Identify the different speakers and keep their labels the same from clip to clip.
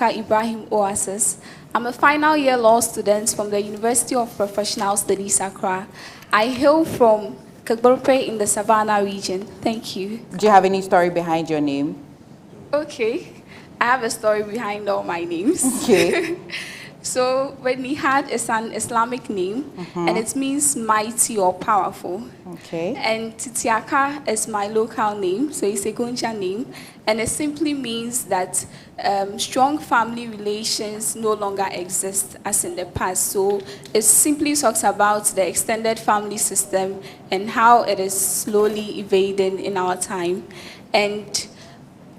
Speaker 1: Titiaka Ibrahim Oasis. I'm a final year law student from the University of Professional Studies, Accra. I hail from Kagborpe in the Savannah region. Thank you.
Speaker 2: Do you have any story behind your name?
Speaker 1: Okay, I have a story behind all my names.
Speaker 2: Okay.
Speaker 1: So Nihad is an Islamic name, and it means mighty or powerful.
Speaker 2: Okay.
Speaker 1: And Titiaka is my local name, so it's a Gonja name, and it simply means that strong family relations no longer exist as in the past. So it simply talks about the extended family system and how it is slowly evading in our time. And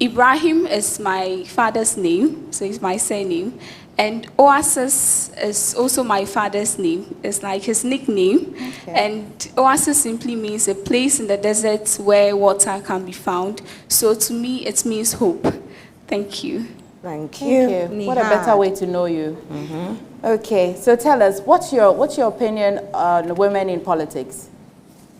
Speaker 1: Ibrahim is my father's name, so it's my surname. And Oasis is also my father's name. It's like his nickname. Okay. And Oasis simply means a place in the desert where water can be found. So to me, it means hope. Thank you.
Speaker 2: Thank you. What a better way to know you. Okay, so tell us, what's your opinion on women in politics?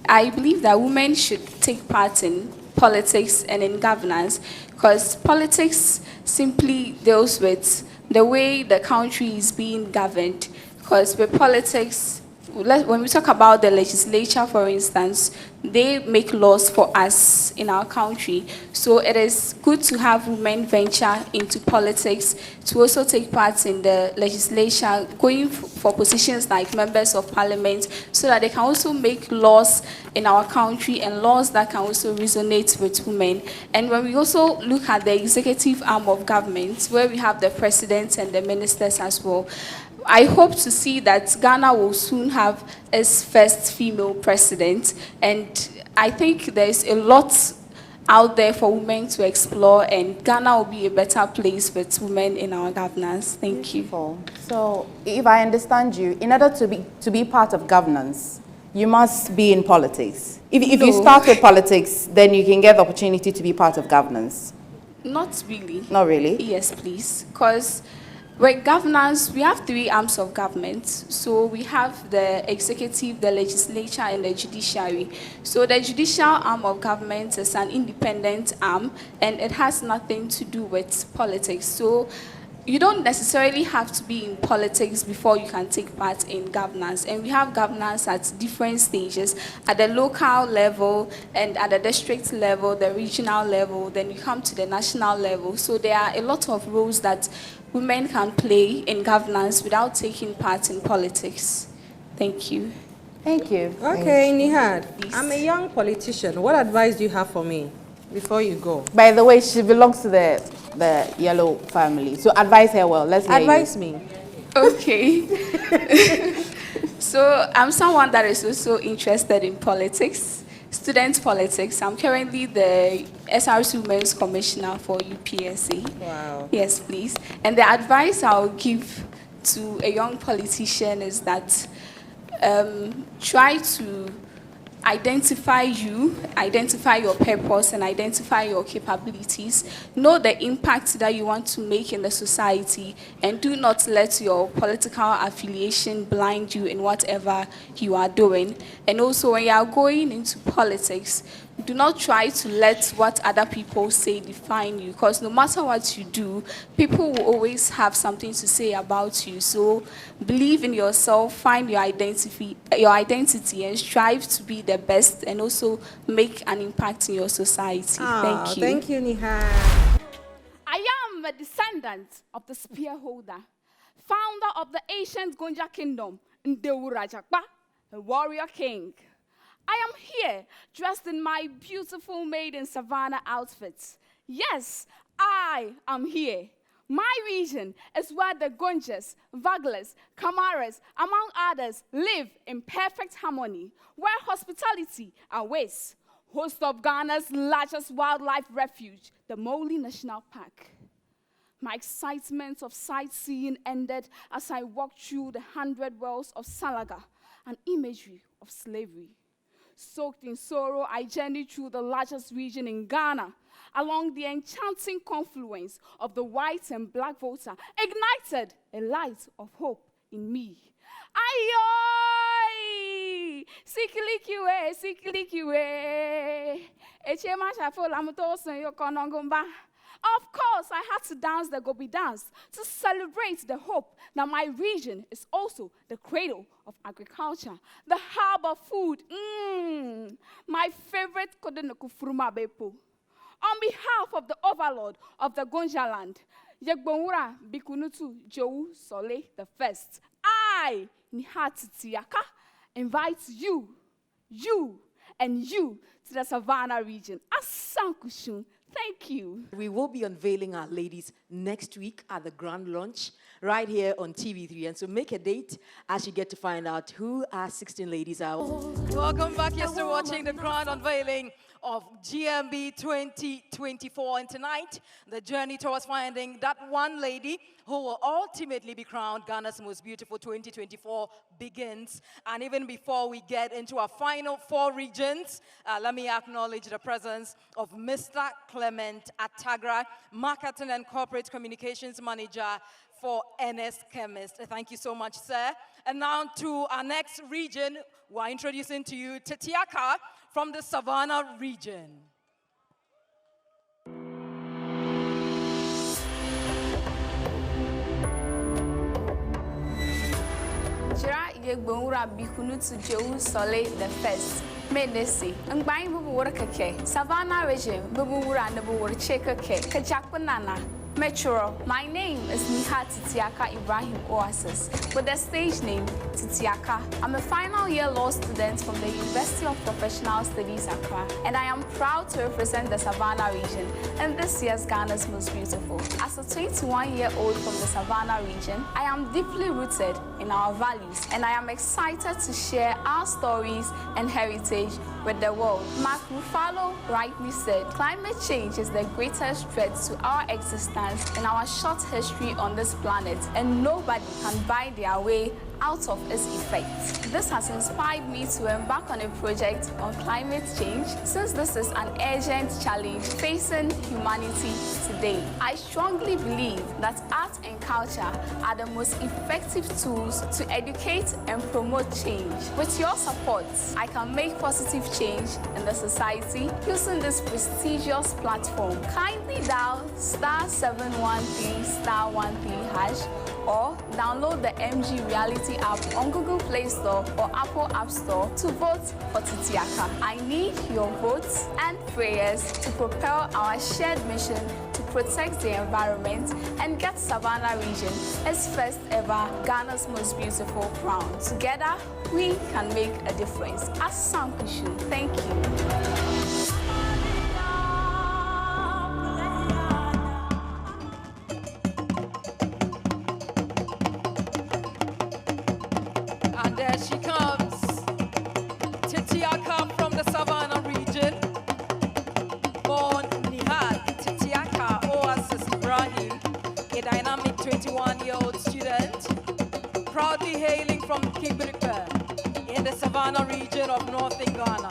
Speaker 1: I believe that women should take part in politics and in governance, because politics simply deals with the way the country is being governed. Because with politics, when we talk about the legislature, for instance, they make laws for us in our country. So it is good to have women venture into politics, to also take part in the legislature, going for positions like members of parliament, so that they can also make laws in our country and laws that can also resonate with women. And when we also look at the executive arm of government, where we have the president and the ministers as well, I hope to see that Ghana will soon have its first female president, and I think there's a lot out there for women to explore, and Ghana will be a better place with women in our governance. Thank you.
Speaker 2: So, if I understand you, in order to be part of governance, you must be in politics. If you start with politics, then you can get the opportunity to be part of governance.
Speaker 1: Not really.
Speaker 2: Not really?
Speaker 1: Yes, please. Because with governance, we have three arms of government. So we have the executive, the legislature, and the judiciary. So the judicial arm of government is an independent arm, and it has nothing to do with politics. So you don't necessarily have to be in politics before you can take part in governance. And we have governance at different stages, at the local level and at the district level, the regional level, then you come to the national level. So there are a lot of roles that women can play in governance without taking part in politics. Thank you.
Speaker 2: Thank you.
Speaker 3: Okay, Nihad, I'm a young politician. What advice do you have for me before you go?
Speaker 2: By the way, she belongs to the yellow family. So advise her well. Let's hear
Speaker 3: Advise me.
Speaker 1: Okay. So I'm someone that is also interested in politics, student politics. I'm currently the SRC Women's Commissioner for UPSA.
Speaker 3: Wow.
Speaker 1: Yes, please. And the advice I'll give to a young politician is that try to identify your purpose, and identify your capabilities. Know the impact that you want to make in the society, and do not let your political affiliation blind you in whatever you are doing. And also, when you are going into politics, do not try to let what other people say define you, because no matter what you do, people will always have something to say about you. So believe in yourself, find your identity, and strive to be the best, and also make an impact in your society. Thank you.
Speaker 3: Thank you, Nihad.
Speaker 4: I am a descendant of the spear holder, founder of the ancient Gonja kingdom, Ndewu Rajakpa, a warrior king. I am here, dressed in my beautiful maiden Savannah outfits. Yes, I am here. My region is where the Gonjas, Vaglers, Kamaras, among others, live in perfect harmony, where hospitality awaits. Host of Ghana's largest wildlife refuge, the Moli National Park. My excitement of sightseeing ended as I walked through the 100 wells of Salaga, an imagery of slavery. Soaked in sorrow, I journeyed through the largest region in Ghana, along the enchanting confluence of the white and black water, ignited a light of hope in me. Ayoy! Sikilikiwe, sikilikiwe. Echema shafo lamuto sen yo konongumba. Of course, I had to dance the Gobi dance to celebrate the hope that my region is also the cradle of agriculture, the hub of food. My favorite kodenuku furuma bepo. On behalf of the overlord of the Gonjaland, Yegbonwura Bikunutu Jowu Sole the First, I, Titiaka, invite you, and you to the Savannah region. Asankushun. Thank you.
Speaker 5: We will be unveiling our ladies next week at the grand launch right here on TV3. And so make a date as you get to find out who our 16 ladies are. Welcome back. You're still watching the grand unveiling of GMB 2024. And tonight, the journey towards finding that one lady who will ultimately be crowned Ghana's most beautiful 2024 begins. And even before we get into our final 4 regions, let me acknowledge the presence of Mr. Clement Atagra, Marketing and Corporate Communications Manager for NS Chemist. Thank you so much, sir. And now to our next region, we're introducing to you Titiaka from the Savannah region.
Speaker 1: Jira Yegbonwura Bikunutu Jowu Sole the First. Medesi, Ngbai Bubu Workake, Savannah Region, Bubu Wura Nabu Workake, Kajakbanana. Metro. My name is Titiaka Ibrahim Oasis, with the stage name Titiaka. I'm a final year law student from the University of Professional Studies Accra, and I am proud to represent the Savannah region in this year's Ghana's Most Beautiful. As a 21-year-old from the Savannah region, I am deeply rooted in our values, and I am excited to share our stories and heritage with the world. Mark Ruffalo rightly said, climate change is the greatest threat to our existence in our short history on this planet, and nobody can buy their way out of its effects. This has inspired me to embark on a project on climate change, since this is an urgent challenge facing humanity today. I strongly believe that art and culture are the most effective tools to educate and promote change. With your support, I can make positive change in the society using this prestigious platform. Kindly dial *713*13# or download the MG Reality app on Google Play Store or Apple App Store to vote for Titiaka. I need your votes and prayers to propel our shared mission to protect the environment and get Savannah region its first ever Ghana's Most Beautiful crown. Together, we can make a difference. Asankushu. Thank you.
Speaker 5: There she comes, Titiaka from the Savannah region, born Nihal Titiaka Oasis Ibrahim, a dynamic 21-year-old student, proudly hailing from Kibrika in the Savannah region of northern Ghana.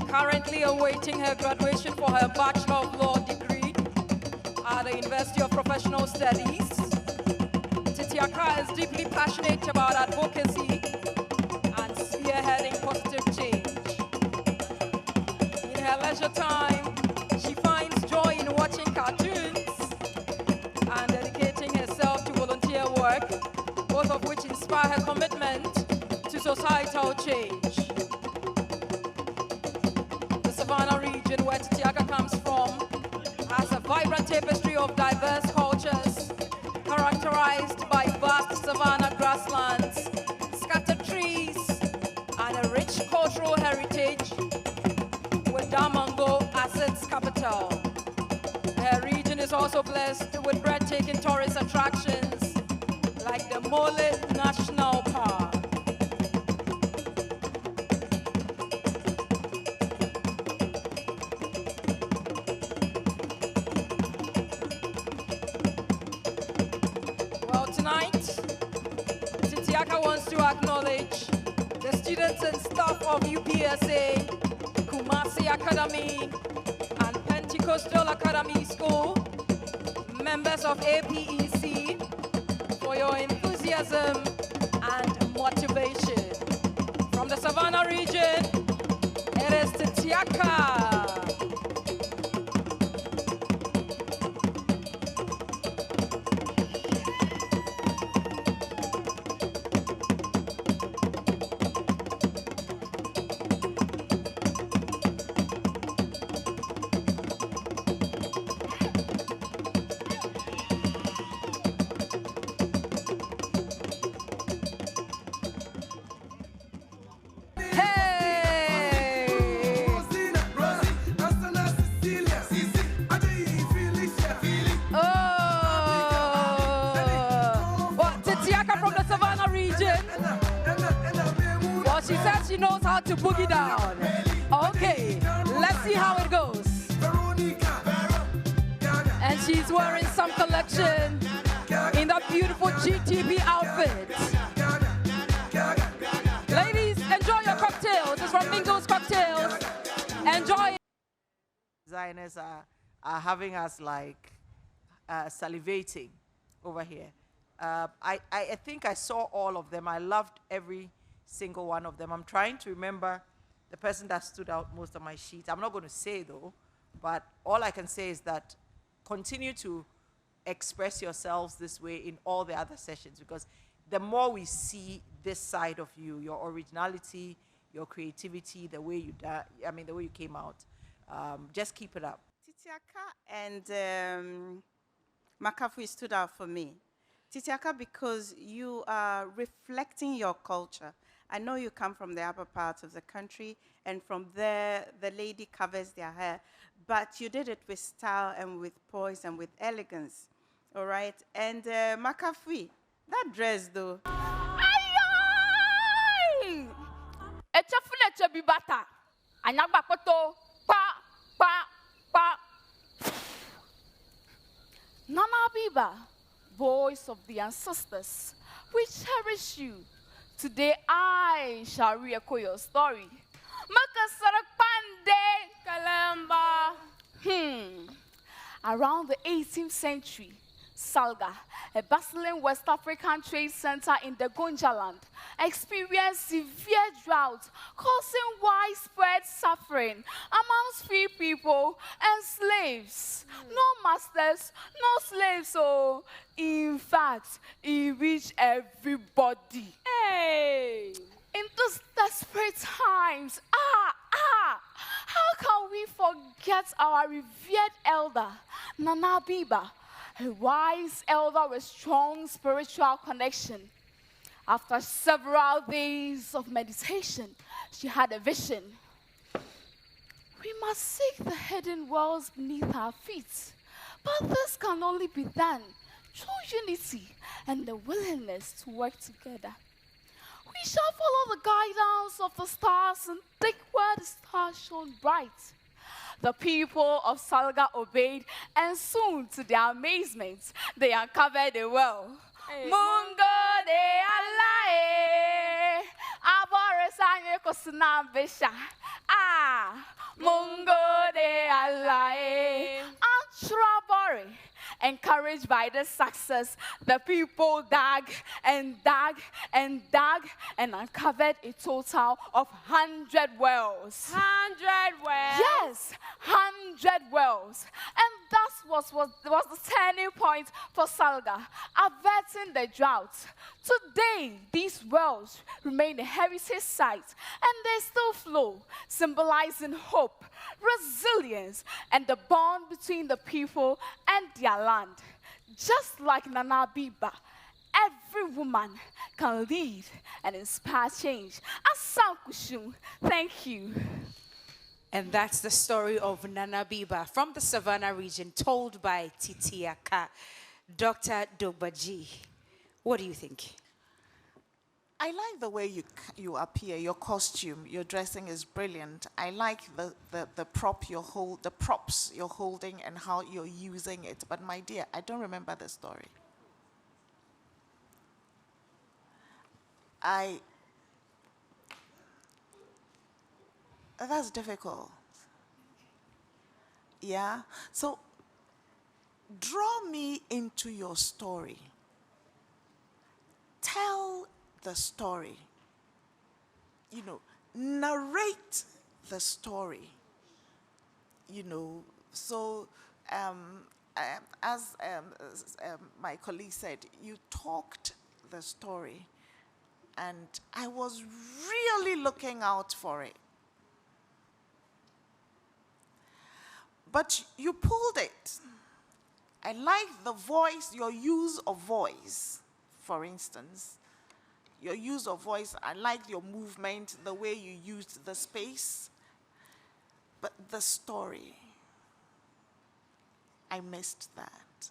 Speaker 5: Currently awaiting her graduation for her Bachelor of Law degree at the University of Professional Studies. Titiaka is deeply passionate about advocacy and spearheading positive change. In her leisure time, she finds joy in watching cartoons and dedicating herself to volunteer work, both of which inspire her commitment to societal change. The Savannah region, where Titiaka comes from, has a vibrant tapestry of diverse cultures, characterized by vast savanna grasslands, scattered trees, and a rich cultural heritage, with Damongo as its capital. Her region is also blessed with breathtaking tourist attractions like the Mole National Park. Titiaka wants to acknowledge the students and staff of UPSA, Kumasi Academy, and Pentecostal Academy School, members of APEC, for your enthusiasm and motivation. From the Savannah region, it is Titiaka. She said she knows how to boogie down. Okay, let's see how it goes. And she's wearing some collection in that beautiful GTB outfit. Ladies, enjoy your cocktails. It's from Mingo's Cocktails. Enjoy.
Speaker 6: Designers are having us like salivating over here. I think I saw all of them. I loved every single one of them. I'm trying to remember the person that stood out most on my sheet. I'm not going to say though, but all I can say is that continue to express yourselves this way in all the other sessions, because the more we see this side of you, your originality, your creativity, the way you the way you came out, just keep it up.
Speaker 7: Titiaka and Makafui stood out for me. Titiaka, because you are reflecting your culture. I know you come from the upper part of the country, and from there, the lady covers their hair, but you did it with style and with poise and with elegance, all right? And Makafui, that dress though.
Speaker 4: Ayoy! Echafule chebibata. Anyagba koto. Pa. Nana Biba, voice of the ancestors, we cherish you. Today I shall re-echo your story. Around the 18th century, Salga, a bustling West African trade center in the Gonjaland, experienced severe drought, causing widespread suffering amongst free people and slaves. No masters, no slaves, so in fact, it reached everybody. Hey! In these desperate times, how can we forget our revered elder, Nana Biba, a wise elder with strong spiritual connection? After several days of meditation, she had a vision. We must seek the hidden worlds beneath our feet, but this can only be done through unity and the willingness to work together. We shall follow the guidance of the stars and dig where the stars shone bright. The people of Salga obeyed, and soon, to their amazement, they uncovered a well. Mungo de Allah, aboresanye kosunambesha. Mungo de Allah, Antrabore. Encouraged by this success, the people dug and uncovered a total of 100 wells. 100 wells? Yes, 100 wells. And that was the turning point for Salga, averting the drought. Today, these wells remain a heritage site, and they still flow, symbolizing hope, resilience, and the bond between the people and their land. Just like Nana Biba, every woman can lead and inspire change. Asam Kushum, thank you.
Speaker 8: And that's the story of Nana Biba from the Savannah region, told by Titiaka. Dr. Dogbaji, what do you think?
Speaker 9: I like the way you appear, your costume, your dressing is brilliant. I like the props you're holding and how you're using it. But my dear, I don't remember the story. That's difficult. Yeah? So, draw me into your story. Tell the story. You know, narrate the story. You know, so as my colleague said, you talked the story, and I was really looking out for it. But you pulled it. I like the voice, your use of voice, for instance. Your use of voice, I like your movement, the way you used the space. But the story, I missed that.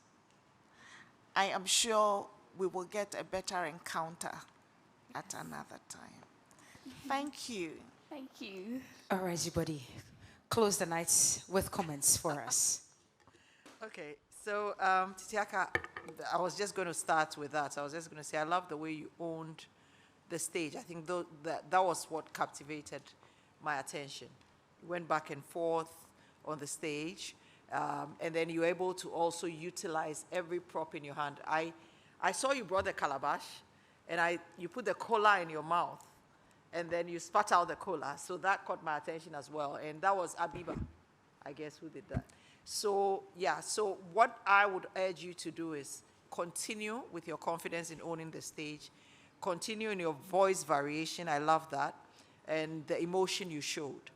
Speaker 9: I am sure we will get a better encounter at another time. Thank you.
Speaker 1: Thank you.
Speaker 8: All right, everybody. Close the night with comments for us.
Speaker 6: Okay, so Titiaka, I was just going to start with that. I was just going to say, I love the way you owned the stage. I think that was what captivated my attention. You went back and forth on the stage, and then you were able to also utilize every prop in your hand. I saw you brought the calabash, and you put the cola in your mouth, and then you spat out the cola. So that caught my attention as well. And that was Abiba, I guess, who did that. So, yeah, so what I would urge you to do is continue with your confidence in owning the stage. Continue in your voice variation. I love that. And the emotion you showed.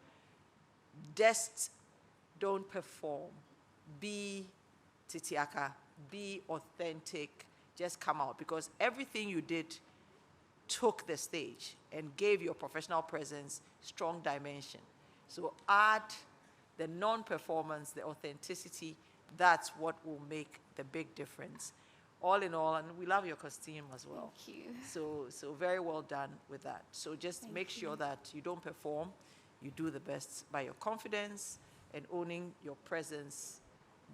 Speaker 6: Just don't perform. Be Titiaka. Be authentic. Just come out. Because everything you did took the stage and gave your professional presence strong dimension. So add the non-performance, the authenticity. That's what will make the big difference. All in all, and we love your costume as well.
Speaker 1: Thank you.
Speaker 6: So very well done with that. So just make sure that you don't perform. You do the best by your confidence and owning your presence.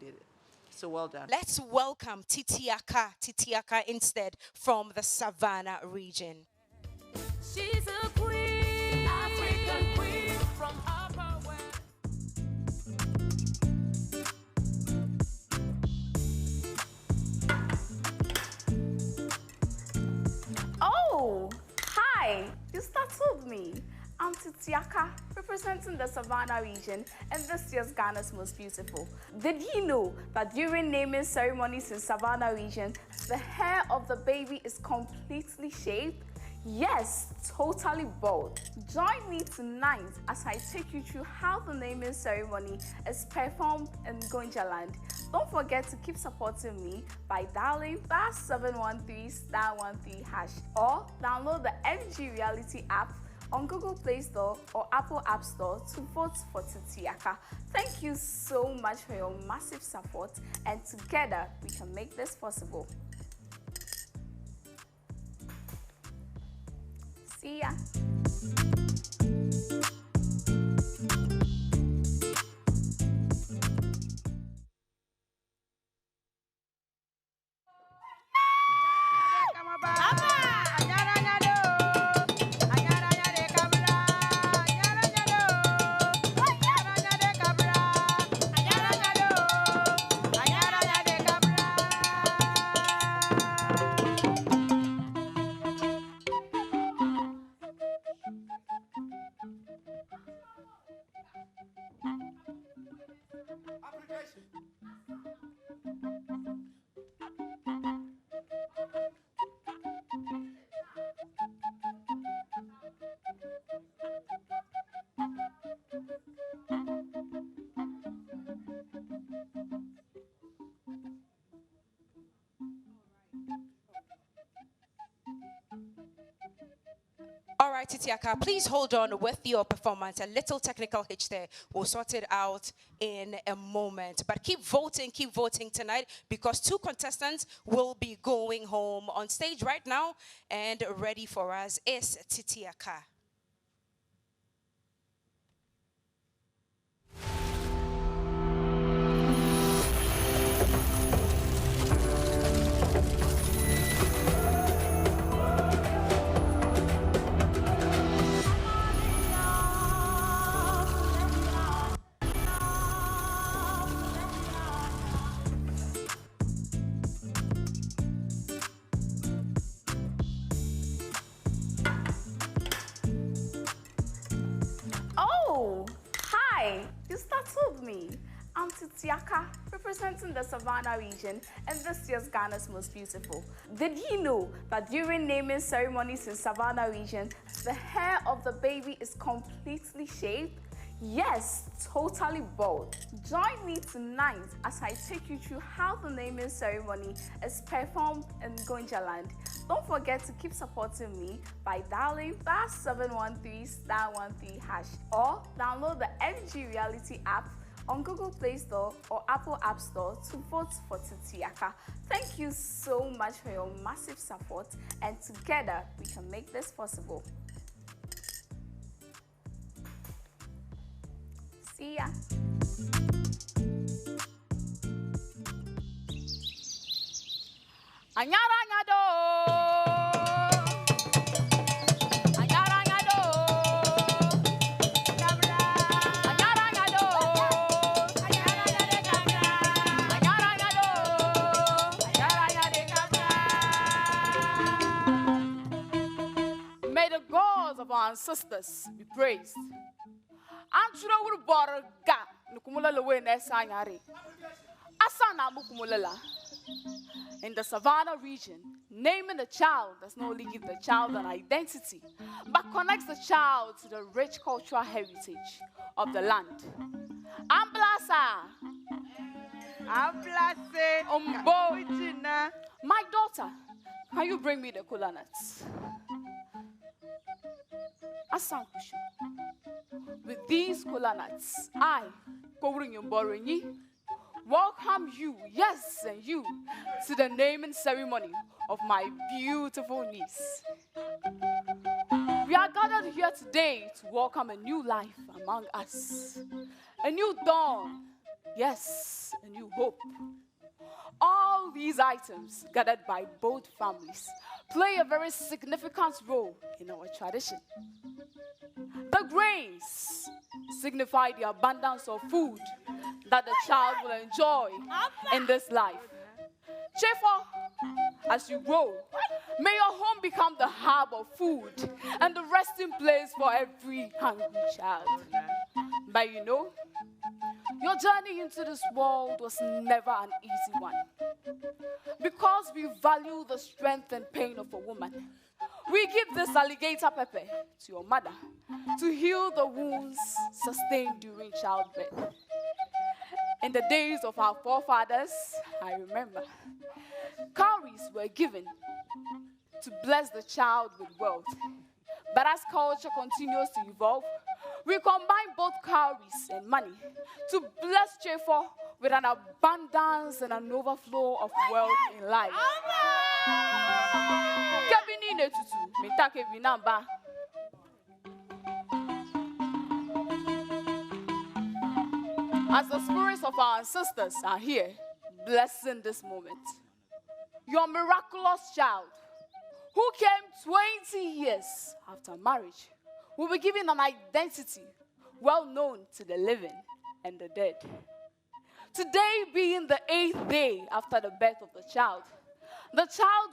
Speaker 6: Did it. So well done.
Speaker 8: Let's welcome Titiaka instead from the Savannah region.
Speaker 10: She's a queen, African queen from Upper West.
Speaker 4: Oh, hi, you startled me. I'm Titiaka, representing the Savannah region and this year's Ghana's Most Beautiful. Did you know that during naming ceremonies in Savannah region, the hair of the baby is completely shaved? Yes, totally bald. Join me tonight as I take you through how the naming ceremony is performed in Gonjaland. Don't forget to keep supporting me by dialing *713*13# or download the MG Reality app on Google Play Store or Apple App Store to vote for Titiaka. Thank you so much for your massive support, and together we can make this possible. See ya.
Speaker 8: All right, Titiaka, please hold on with your performance. A little technical hitch there. We'll sort it out in a moment. But keep voting tonight, because 2 contestants will be going home. On stage right now and ready for us is Titiaka.
Speaker 4: Oh, hi, you startled me. I'm Titiaka, representing the Savannah region and this year's Ghana's Most Beautiful. Did you know that during naming ceremonies in Savannah region, the hair of the baby is completely shaved? Yes, totally bald. Join me tonight as I take you through how the naming ceremony is performed in Gonjaland. Don't forget to keep supporting me by dialing *713*13# or download the MG Reality app on Google Play Store or Apple App Store to vote for Titiaka. Thank you so much for your massive support, and together we can make this possible.
Speaker 1: See ya.
Speaker 4: Anyara anyado. Anyara anyado. Anyara anyado. Anyara anyade kabra. Anyara anyado. Anyara anyade kabra. May the gods of our ancestors be praised. Anchura wuru borga nukumula lewe nesa anyare. Asana mukumulela. In the Savannah region, naming a child does not only give the child an identity, but connects the child to the rich cultural heritage of the land. Amblasa.
Speaker 7: Ablase.
Speaker 4: Umbo. My daughter, can you bring me the kola nuts? Asankushu. With these kola nuts, I, Kowring Yumborinyi, welcome you, yes, and you, to the naming ceremony of my beautiful niece. We are gathered here today to welcome a new life among us, a new dawn, yes, a new hope. All these items, gathered by both families, play a very significant role in our tradition. The grains signify the abundance of food that the child will enjoy in this life. Chefo, as you grow, may your home become the hub of food and the resting place for every hungry child. But you know, your journey into this world was never an easy one. Because we value the strength and pain of a woman, we give this alligator pepper to your mother to heal the wounds sustained during childbirth. In the days of our forefathers, I remember, cowries were given to bless the child with wealth. But as culture continues to evolve, we combine both cowries and money to bless Chefo with an abundance and an overflow of wealth in life. As the spirits of our ancestors are here, blessing this moment, your miraculous child, who came 20 years after marriage, will be given an identity well known to the living and the dead. Today being the 8th day after the birth of the child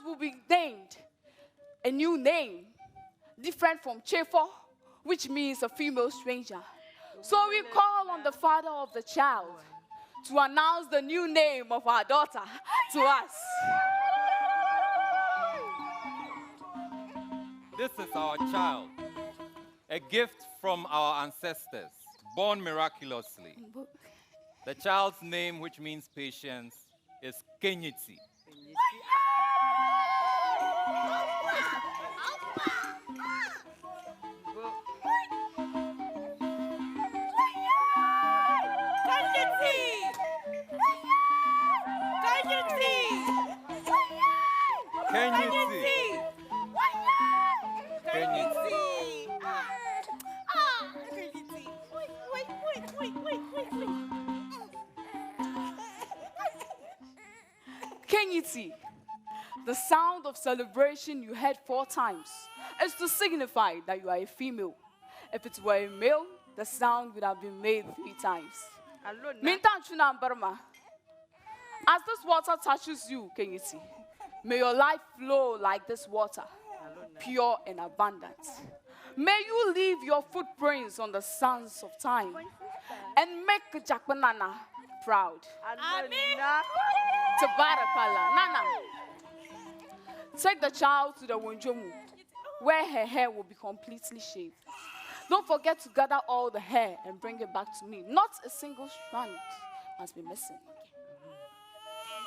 Speaker 4: will be named a new name, different from Chefo, which means a female stranger. So we call on the father of the child to announce the new name of our daughter to us.
Speaker 11: This is our child, a gift from our ancestors, born miraculously. The child's name, which means patience, is Kenyiti.
Speaker 4: Kenyiti, the sound of celebration you heard 4 times, is to signify that you are a female. If it were a male, the sound would have been made 3 times. As this water touches you, Kenyiti, may your life flow like this water, pure and abundant. May you leave your footprints on the sands of time and make Jakbanana proud. Tabarakallah. Nana, take the child to the Wonjomu, where her hair will be completely shaved. Don't forget to gather all the hair and bring it back to me. Not a single strand must be missing.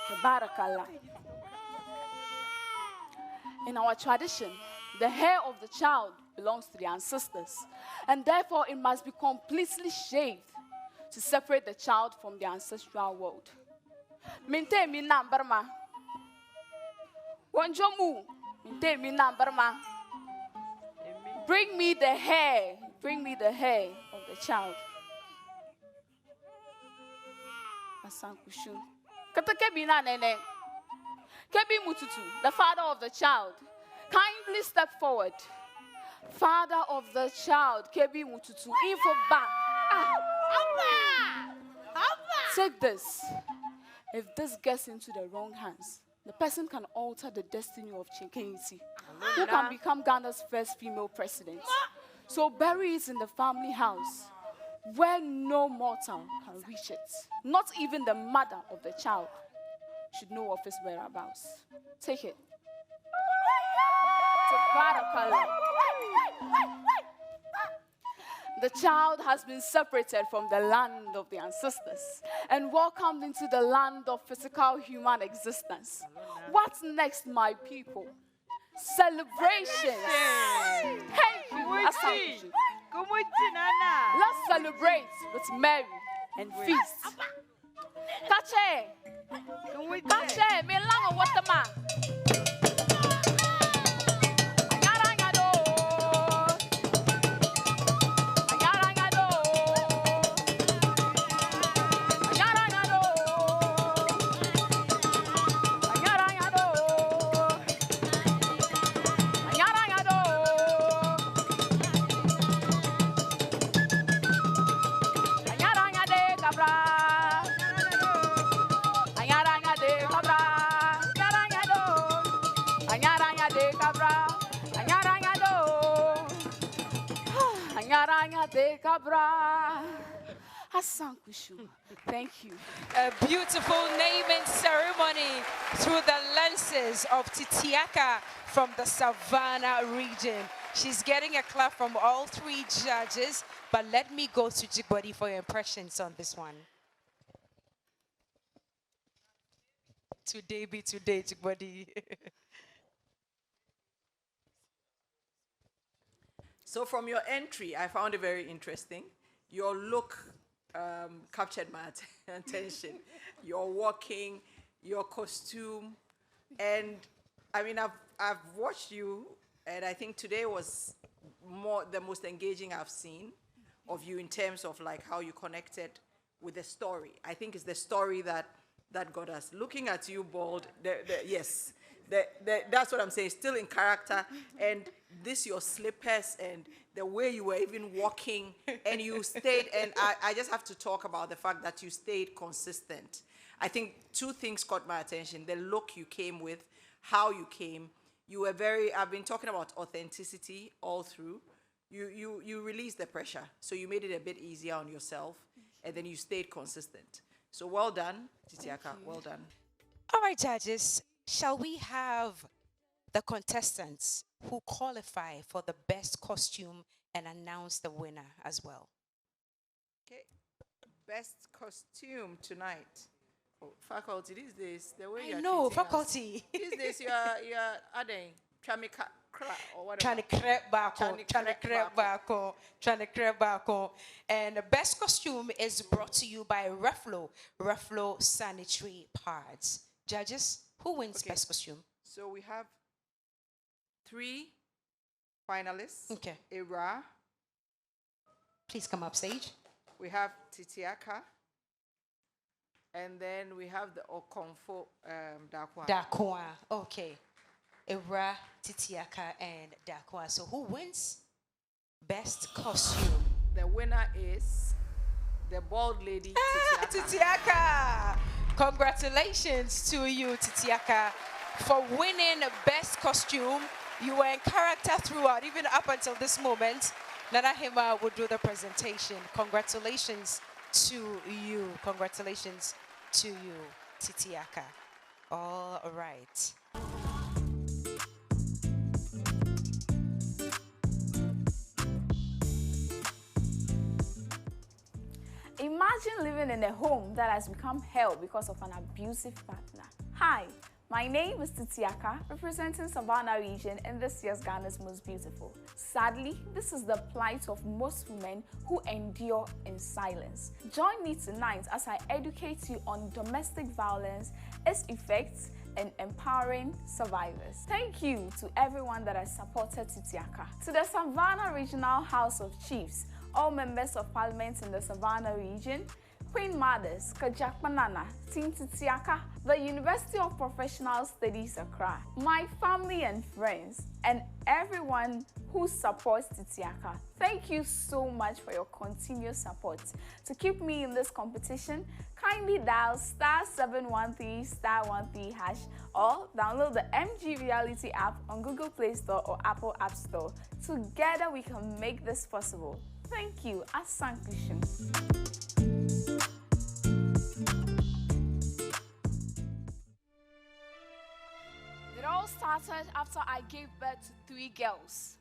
Speaker 4: Tabarakallah. In our tradition, the hair of the child belongs to the ancestors, and therefore it must be completely shaved to separate the child from the ancestral world. Minte mi nambarma. Wanjomu. Minte mi nambarma. Bring me the hair. Bring me the hair of the child. Asankushu. Kata Kebi na nene. Kebi Mututu, the father of the child. Kindly step forward. Father of the child, Kebi Mututu, info back. Take this. If this gets into the wrong hands, the person can alter the destiny of Chinkensi, who can become Ghana's first female president. So bury it in the family house, where no mortal can reach it. Not even the mother of the child should know of his whereabouts. Take it. Tabarakallah. The child has been separated from the land of the ancestors and welcomed into the land of physical human existence. What's next, my people? Celebrations. Thank you, Asankuju. Let's celebrate with Mary and feast. Kache, Kache, me lango watama. Thank you.
Speaker 8: A beautiful naming ceremony through the lenses of Titiaka from the Savannah region. She's getting a clap from all three judges, but let me go to Jigbodi for your impressions on this one. Today be today, Jigbodi.
Speaker 6: So from your entry, I found it very interesting. Your look captured my attention. Your walking, your costume, and I mean, I've watched you, and I think today was the most engaging I've seen of you in terms of like how you connected with the story. I think it's the story that got us. Looking at you, Bald, yes. That's what I'm saying, still in character, and this your slippers and the way you were even walking, and you stayed, and I just have to talk about the fact that you stayed consistent. I think two things caught my attention: the look you came with, how you came. You were I've been talking about authenticity all through. You released the pressure, so you made it a bit easier on yourself, and then you stayed consistent. So well done, Titiaka, well done.
Speaker 8: All right, judges. Shall we have the contestants who qualify for the best costume and announce the winner as well?
Speaker 6: Okay, best costume tonight. Oh, faculty, these days, the way you're
Speaker 8: know,
Speaker 6: treating
Speaker 8: faculty.
Speaker 6: us, these days you're adding tramika or whatever.
Speaker 8: Trying to create back. And the best costume is brought to you by Reflo Sanitary Pads. Judges, who wins best costume?
Speaker 6: So we have 3 finalists.
Speaker 8: Okay.
Speaker 6: Ira.
Speaker 8: Please come up stage.
Speaker 6: We have Titiaka. And then we have the Okonfo Dakwa.
Speaker 8: Dakwa. Okay. Ira, Titiaka, and Dakwa. So who wins best costume?
Speaker 6: The winner is the bald lady, Titiaka.
Speaker 8: Titiaka! Congratulations to you, Titiaka, for winning best costume. You were in character throughout, even up until this moment. Nana Hema will do the presentation. Congratulations to you. Congratulations to you, Titiaka. All right.
Speaker 1: Imagine living in a home that has become hell because of an abusive partner. Hi, my name is Titiaka, representing Savannah Region in this year's Ghana's Most Beautiful. Sadly, this is the plight of most women who endure in silence. Join me tonight as I educate you on domestic violence, its effects, and empowering survivors. Thank you to everyone that has supported Titiaka. To the Savannah Regional House of Chiefs, all members of parliament in the Savannah region,
Speaker 4: Queen Mothers, Kajak Banana, Team Titiaka, the University of Professional Studies Accra, my family and friends, and everyone who supports Titiaka. Thank you so much for your continuous support. To keep me in this competition, kindly dial *713 *13# or download the MG Reality app on Google Play Store or Apple App Store. Together we can make this possible. Thank you. Asankushu. It all started after I gave birth to 3 girls.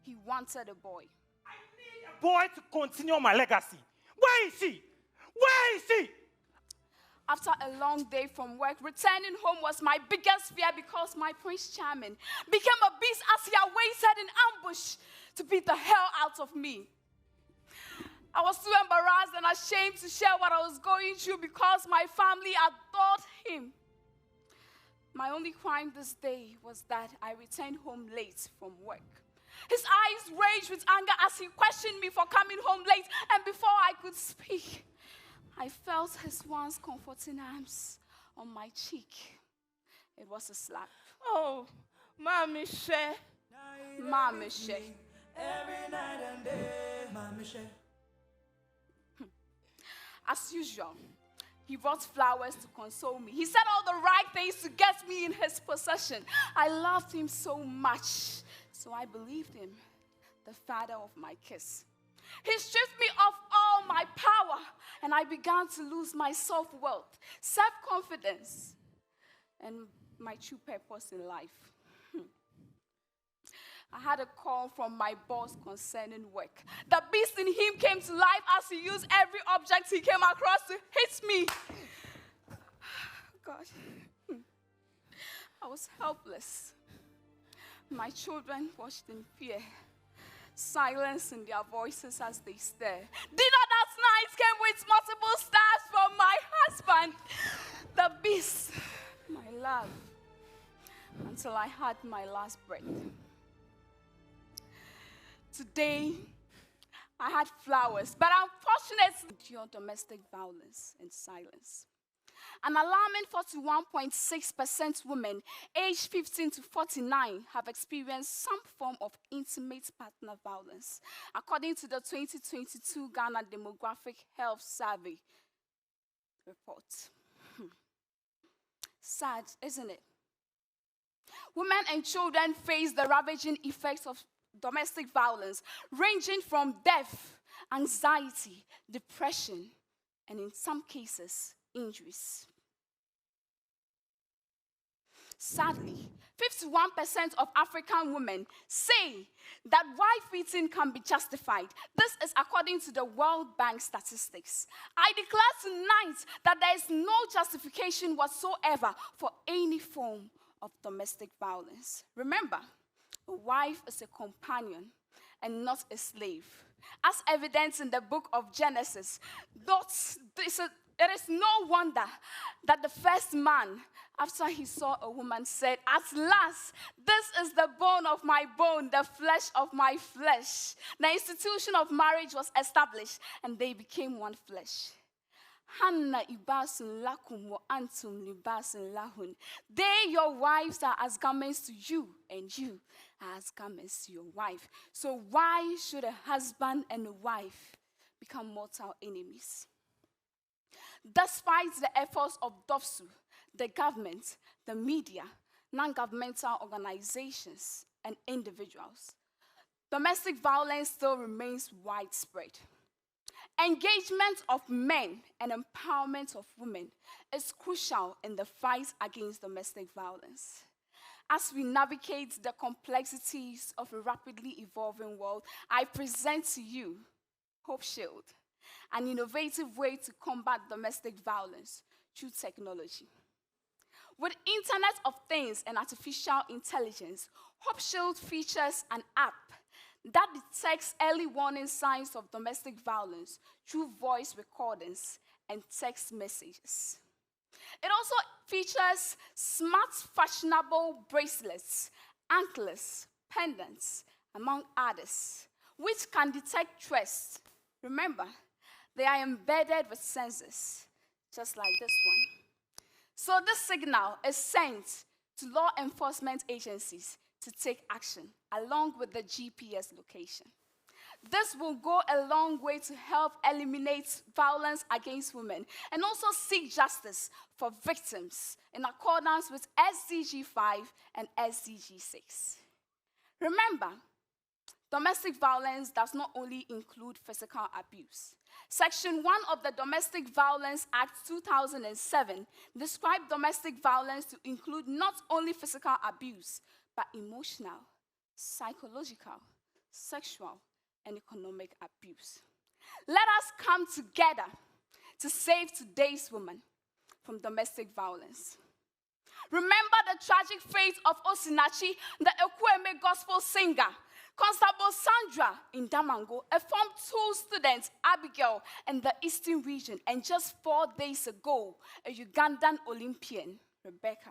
Speaker 4: He wanted a boy.
Speaker 12: I need a boy to continue my legacy. Where is he? Where is he?
Speaker 4: After a long day from work, returning home was my biggest fear because my Prince Charming became a beast as he awaited in ambush to beat the hell out of me. I was too embarrassed and ashamed to share what I was going through because my family adored him. My only crime this day was that I returned home late from work. His eyes raged with anger as he questioned me for coming home late, and before I could speak, I felt his once comforting arms on my cheek. It was a slap.
Speaker 10: Oh, Mommy She.
Speaker 4: Mommy She.
Speaker 10: Every night and day, Mommy She.
Speaker 4: As usual, he brought flowers to console me. He said all the right things to get me in his possession. I loved him so much, so I believed him, the father of my kiss. He stripped me of all my power, and I began to lose my self-worth, self-confidence, and my true purpose in life. I had a call from my boss concerning work. The beast in him came to life as he used every object he came across to hit me. God, I was helpless. My children watched in fear, silence in their voices as they stared. Dinner that night came with multiple stars from my husband, the beast, my love, until I had my last breath. Today, I had flowers, but unfortunately, endure domestic violence in silence. An alarming 41.6% women aged 15 to 49 have experienced some form of intimate partner violence, according to the 2022 Ghana Demographic Health Survey report. Sad, isn't it? Women and children face the ravaging effects of domestic violence, ranging from death, anxiety, depression, and in some cases, injuries. Sadly, 51% of African women say that wife-beating can be justified. This is according to the World Bank statistics. I declare tonight that there is no justification whatsoever for any form of domestic violence. Remember, a wife is a companion and not a slave. As evident in the book of Genesis, it is no wonder that the first man, after he saw a woman, said, "At last, this is the bone of my bone, the flesh of my flesh." The institution of marriage was established, and they became one flesh. Hanna ibasun lakum wa antum libasun lahun. They, your wives, are as garments to you, and you are as garments to your wife. So why should a husband and a wife become mortal enemies? Despite the efforts of DOFSU, the government, the media, non-governmental organizations, and individuals, domestic violence still remains widespread. Engagement of men and empowerment of women is crucial in the fight against domestic violence. As we navigate the complexities of a rapidly evolving world, I present to you Hope Shield, an innovative way to combat domestic violence through technology. With Internet of Things and artificial intelligence, Hope Shield features an app that detects early warning signs of domestic violence through voice recordings and text messages. It also features smart, fashionable bracelets, anklets, pendants, among others, which can detect threats. Remember, They are embedded with sensors, just like this one. So this signal is sent to law enforcement agencies to take action, along with the GPS location. This will go a long way to help eliminate violence against women and also seek justice for victims in accordance with SDG 5 and SDG 6. Remember, domestic violence does not only include physical abuse. Section 1 of the Domestic Violence Act 2007 described domestic violence to include not only physical abuse, but emotional, psychological, sexual, and economic abuse. Let us come together to save today's women from domestic violence. Remember the tragic fate of Osinachi, the Ekweme gospel singer, Constable Sandra in Damango, a Form 2 student, Abigail, in the Eastern region, and just 4 days ago, a Ugandan Olympian, Rebecca,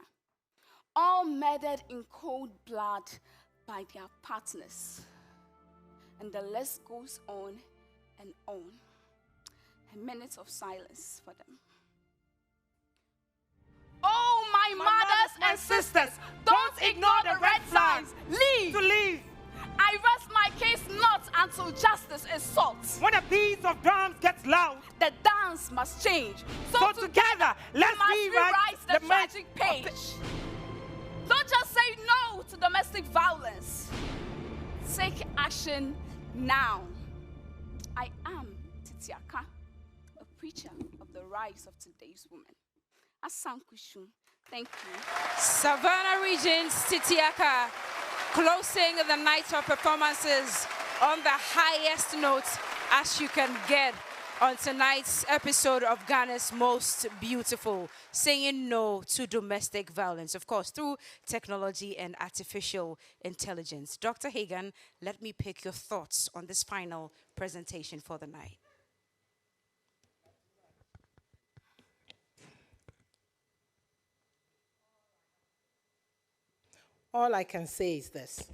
Speaker 4: all murdered in cold blood by their partners. And the list goes on and on. A minute of silence for them. Oh, my mothers and sisters, don't ignore the red signs. Leave.
Speaker 12: To leave.
Speaker 4: I rest my case not until justice is sought.
Speaker 12: When a beat of drums gets loud,
Speaker 4: the dance must change.
Speaker 12: So together, let's
Speaker 4: rewrite the tragic page. Don't just say no to domestic violence. Take action now. I am Titiaka, a preacher of the rise of today's women. Asankushu. Thank you.
Speaker 8: Savannah Region's Titiaka, closing the night of performances on the highest notes as you can get on tonight's episode of Ghana's Most Beautiful, saying no to domestic violence, of course, through technology and artificial intelligence. Dr. Hagan, let me pick your thoughts on this final presentation for the night.
Speaker 3: All I can say is this.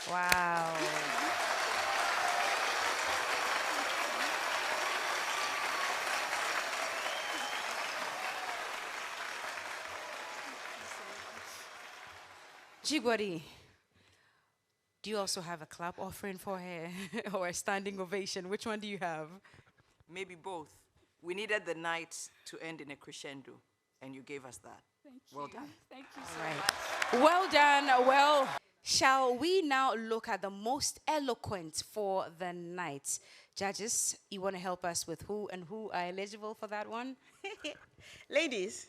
Speaker 8: Wow. Jigwadi, do you also have a clap offering for her or a standing ovation? Which one do you have?
Speaker 6: Maybe both. We needed the night to end in a crescendo, and you gave us that.
Speaker 4: Thank you.
Speaker 6: Well done.
Speaker 4: Thank you so much.
Speaker 8: Well done. Well, shall we now look at the most eloquent for the night? Judges, you want to help us with who and who are eligible for that one?
Speaker 7: Ladies,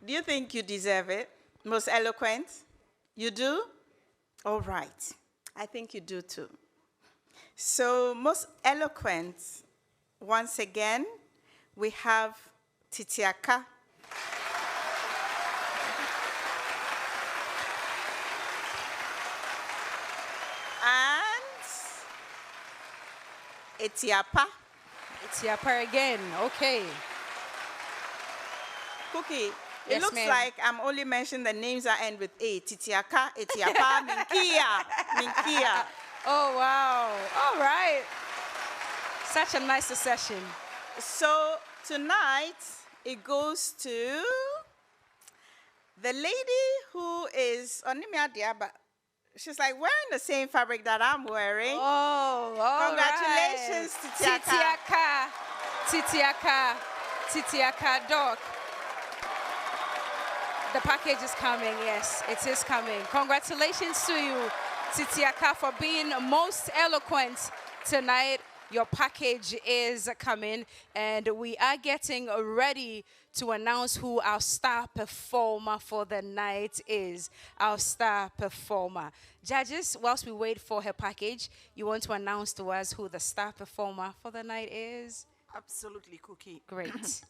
Speaker 7: do you think you deserve it? Most eloquent? You do? All right. I think you do too. So, most eloquent, once again, we have Titiaka. And Etiapa.
Speaker 8: Etiapa again, okay.
Speaker 7: Cookie,
Speaker 8: Yes,
Speaker 7: it looks
Speaker 8: ma'am.
Speaker 7: like I'm only mentioning the names that end with A. Titiaka, Etiapa, Minkia, Minkia.
Speaker 8: Oh, wow. All right. Such a nice session.
Speaker 7: So tonight, it goes to the lady who is Onimia Diaba. She's like wearing the same fabric that I'm wearing.
Speaker 8: Oh, all
Speaker 7: Congratulations,
Speaker 8: right.
Speaker 7: Titiaka.
Speaker 8: Titiaka, Doc. The package is coming, yes, it is coming. Congratulations to you, Titiaka, for being most eloquent tonight. Your package is coming, and we are getting ready to announce who our star performer for the night is. Our star performer. Judges, whilst we wait for her package, you want to announce to us who the star performer for the night is?
Speaker 6: Absolutely, Cookie.
Speaker 8: Great.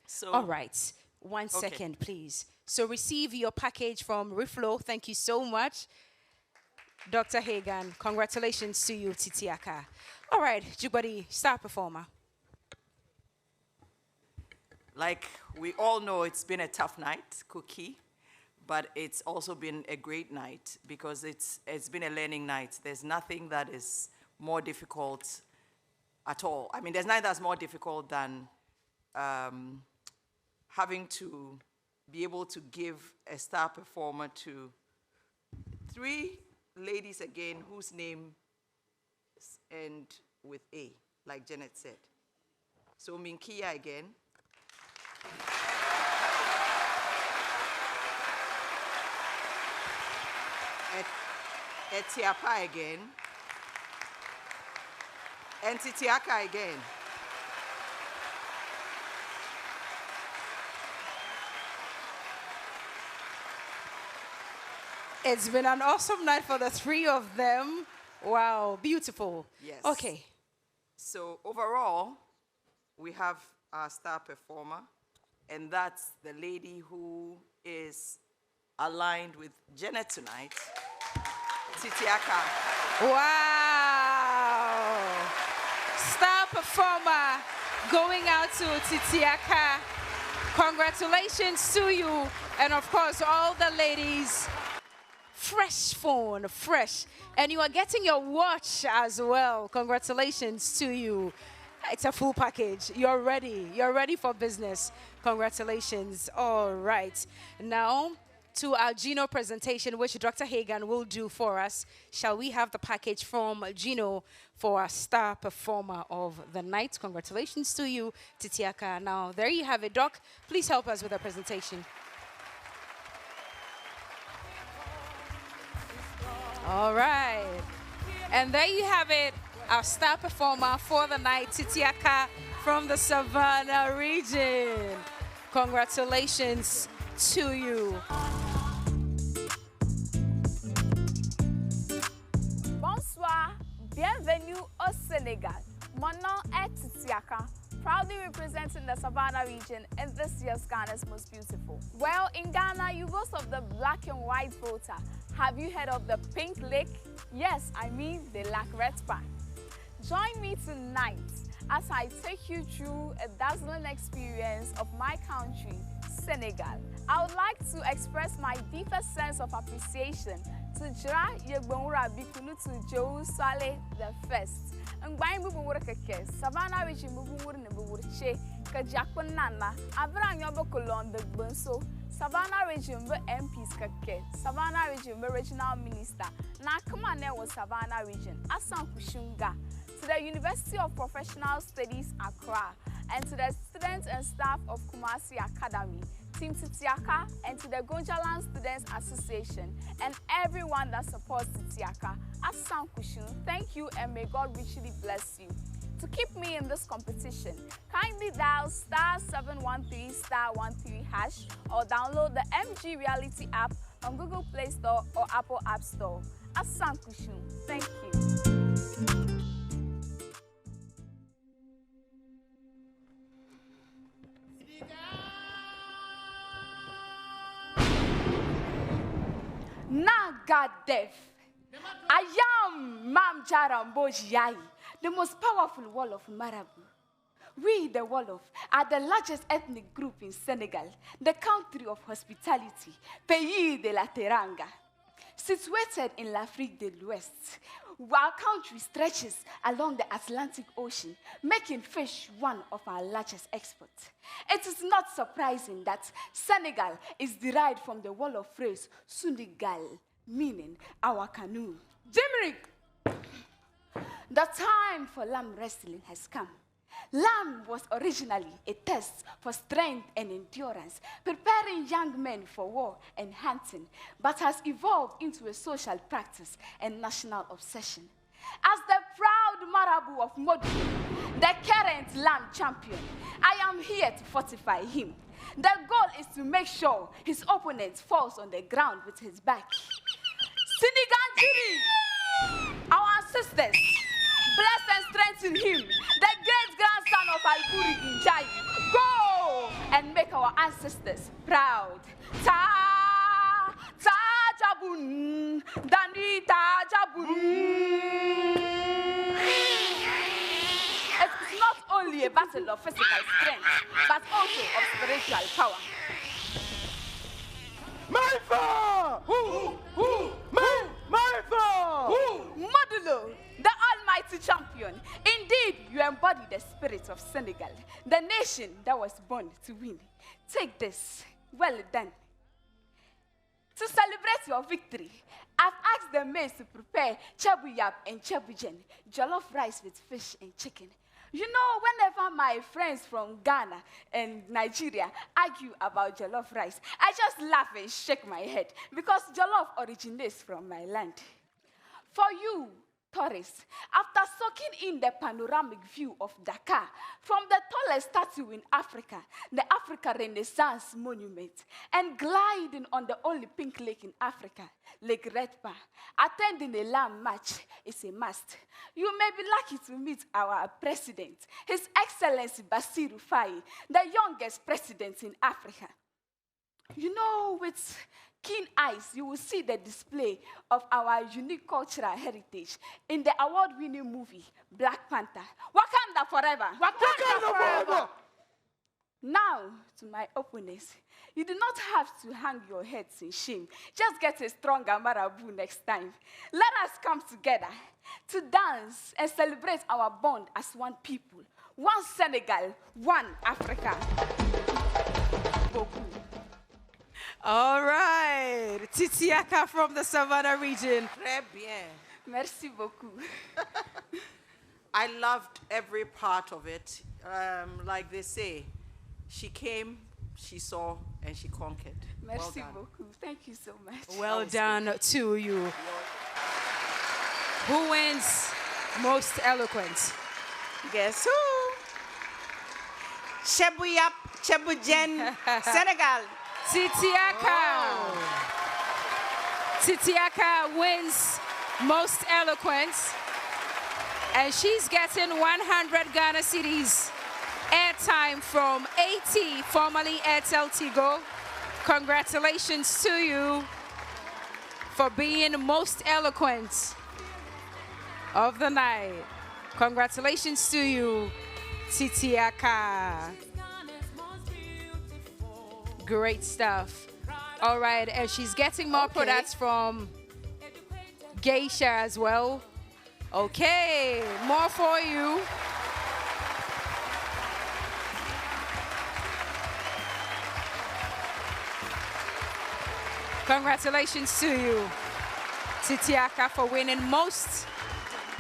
Speaker 6: So,
Speaker 8: all right. 1 second, please. So receive your package from Reflow. Thank you so much. Dr. Hagan, congratulations to you, Titiaka. All right, Jubadi, star performer.
Speaker 6: like we all know, it's been a tough night, Cookie, but it's also been a great night because it's been a learning night. There's nothing that is more difficult at all. I mean, there's nothing that's more difficult than having to be able to give a star performer to 3 ladies again whose names end with A, like Janet said. So Minkia again. Etiapa again. And Titiaka again.
Speaker 8: It's been an awesome night for the 3 of them. Wow, beautiful.
Speaker 6: Yes.
Speaker 8: Okay.
Speaker 6: So overall, we have our star performer, and that's the lady who is aligned with Janet tonight, Titiaka.
Speaker 8: Wow. Star performer going out to Titiaka. Congratulations to you. And of course, all the ladies. Fresh phone, fresh. And you are getting your watch as well. Congratulations to you. It's a full package. You're ready. You're ready for business. Congratulations. All right. Now, to our Gino presentation, which Dr. Hagan will do for us. Shall we have the package from Gino for our star performer of the night? Congratulations to you, Titiaka. Now, there you have it, Doc. Please help us with the presentation. All right. And there you have it, our star performer for the night, Titiaka from the Savannah region. Congratulations to you.
Speaker 4: Bonsoir, bienvenue au Senegal. Mon nom est Titiaka, proudly representing the Savannah region in this year's Ghana's Most Beautiful. Well, in Ghana, you boast of the black and white voter. Have you heard of the pink lick? Yes, I mean the Lac Retpa. Join me tonight as I take you through a dazzling experience of my country, Senegal. I would like to express my deepest sense of appreciation to Jra Yegbonra Bikunu to Joe Saleh the First. Ngbayin bubuwur keke, Savannah Region bubuwur ne bubuwur che, kajakun nana, abra nyobo kolon the bunso. Savannah Region be MPs keke, Savannah Region be regional minister. Na kumane was Savannah Region, Asan Kushunga, to the University of Professional Studies Accra, and to the students and staff of Kumasi Academy, Team Titiaka, and to the Gonjaland Students Association, and everyone that supports Titiaka. Asan Kushun, thank you and may God richly bless you. To keep me in this competition, kindly dial *713*13# or download the MG Reality app on Google Play Store or Apple App Store. Asan Kushun, thank you. Nagadef. I am Mam Jarambojiai, the most powerful Wolof Marabu. We, the Wolof, are the largest ethnic group in Senegal, the country of hospitality, Pays de la Teranga. Situated in l'Afrique de l'Ouest, our country stretches along the Atlantic Ocean, making fish one of our largest exports. It is not surprising that Senegal is derived from the Wolof phrase Senegal, meaning our canoe. Jimrick, the time for lamb wrestling has come. Lamb was originally a test for strength and endurance, preparing young men for war and hunting, but has evolved into a social practice and national obsession. As the proud Marabu of Modu, the current lamb champion, I am here to fortify him. The goal is to make sure his opponent falls on the ground with his back. Siniganjiri, our ancestors, bless and strengthen him, the great-grandson of Alburi Injai. Go and make our ancestors proud. Jabun, Danita Jabun. It is not only a battle of physical strength, but also of spiritual power.
Speaker 12: My father! My father!
Speaker 4: Modulo, the almighty champion. Indeed, you embody embody the spirit of Senegal, the nation that was born to win. Take this. Well done. To celebrate your victory, I've asked the maids to prepare chebuyap and chebujen, jollof rice with fish and chicken. You know, whenever my friends from Ghana and Nigeria argue about jollof rice, I just laugh and shake my head because jollof originates from my land. For you, tourists, after soaking in the panoramic view of Dakar, from the tallest statue in Africa, the Africa Renaissance Monument, and gliding on the only pink lake in Africa, Lake Redpa, attending a lamb match is a must. You may be lucky to meet our president, His Excellency Basiru Faye, the youngest president in Africa. You know, with keen eyes, you will see the display of our unique cultural heritage in the award-winning movie, Black Panther. Wakanda forever! Wakanda forever! Now, to my opponents, you do not have to hang your heads in shame. Just get a stronger marabu next time. Let us come together to dance and celebrate our bond as one people. One Senegal, one Africa. Beaucoup.
Speaker 8: All right, Titiaka from the Savannah region.
Speaker 6: Très bien.
Speaker 4: Merci beaucoup.
Speaker 6: I loved every part of it. Like they say, she came, she saw, and she conquered.
Speaker 4: Merci
Speaker 6: well
Speaker 4: beaucoup. Thank you so much.
Speaker 8: Well done to you. Who wins most eloquent?
Speaker 7: Guess who? Chebuyap, chebujen, Senegal.
Speaker 8: Titiaka.
Speaker 6: Oh.
Speaker 8: Titiaka wins most eloquent, and she's getting 100 Ghana cedis airtime from AT, formerly Airtel Tigo. Congratulations to you for being most eloquent of the night. Congratulations to you, Titiaka. Great stuff. All right, and she's getting more products from Geisha as well. Okay, more for you. Congratulations to you, Titiaka, for winning most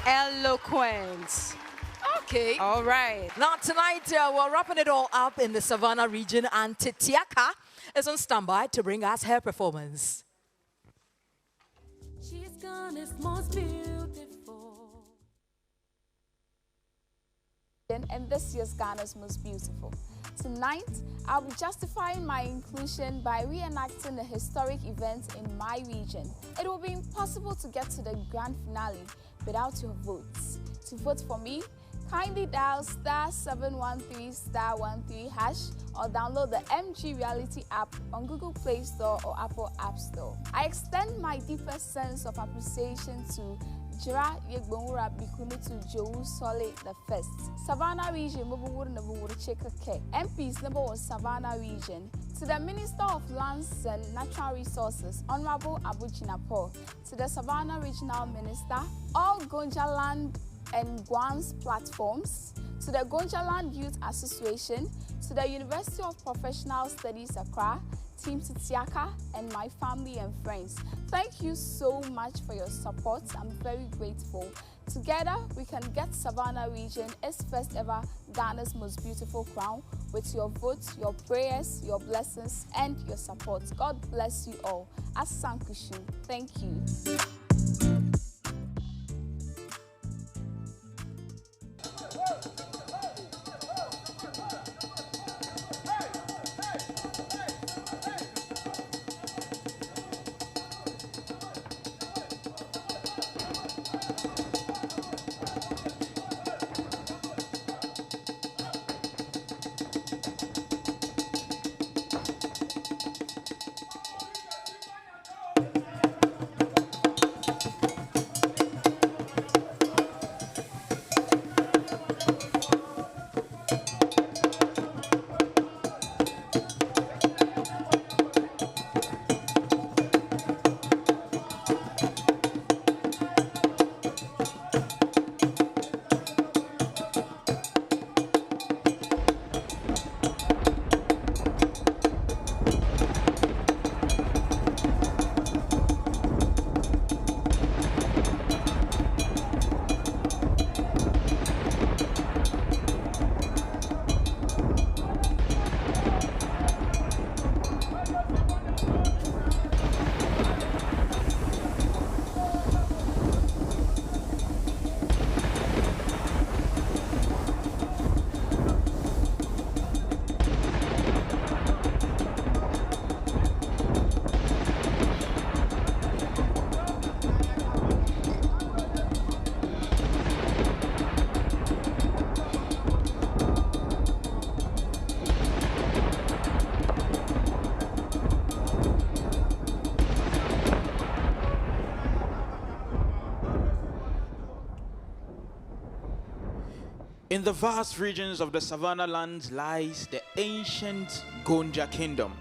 Speaker 8: eloquent.
Speaker 5: Okay.
Speaker 8: All right.
Speaker 5: Now tonight, we're wrapping it all up in the Savannah region, and Titiaka is on standby to bring us her performance.
Speaker 10: She's Ghana's most beautiful.
Speaker 1: And this year's Ghana's most beautiful. Tonight, I'll be justifying my inclusion by reenacting a historic event in my region. It will be impossible to get to the grand finale without your votes. To vote for me, kindly dial *713*13# or download the MG Reality app on Google Play Store or Apple App Store. I extend my deepest sense of appreciation to Jira Yegbonwura Bikunu to Joe Sole the First. Savannah Region MPs number 1 Savannah Region. To the Minister of Lands and Natural Resources, Honorable Abujinapo. To the Savannah Regional Minister, all Gonjaland and Guam's platforms, to the Gonjaland Youth Association, to the University of Professional Studies Accra, Team Titiaka, and my family and friends. Thank you so much for your support. I'm very grateful. Together, we can get Savannah Region its first ever Ghana's most beautiful crown with your votes, your prayers, your blessings, and your support. God bless you all. Asankushu. Thank you.
Speaker 13: In the vast regions of the Savannah lands lies the ancient Gonja kingdom.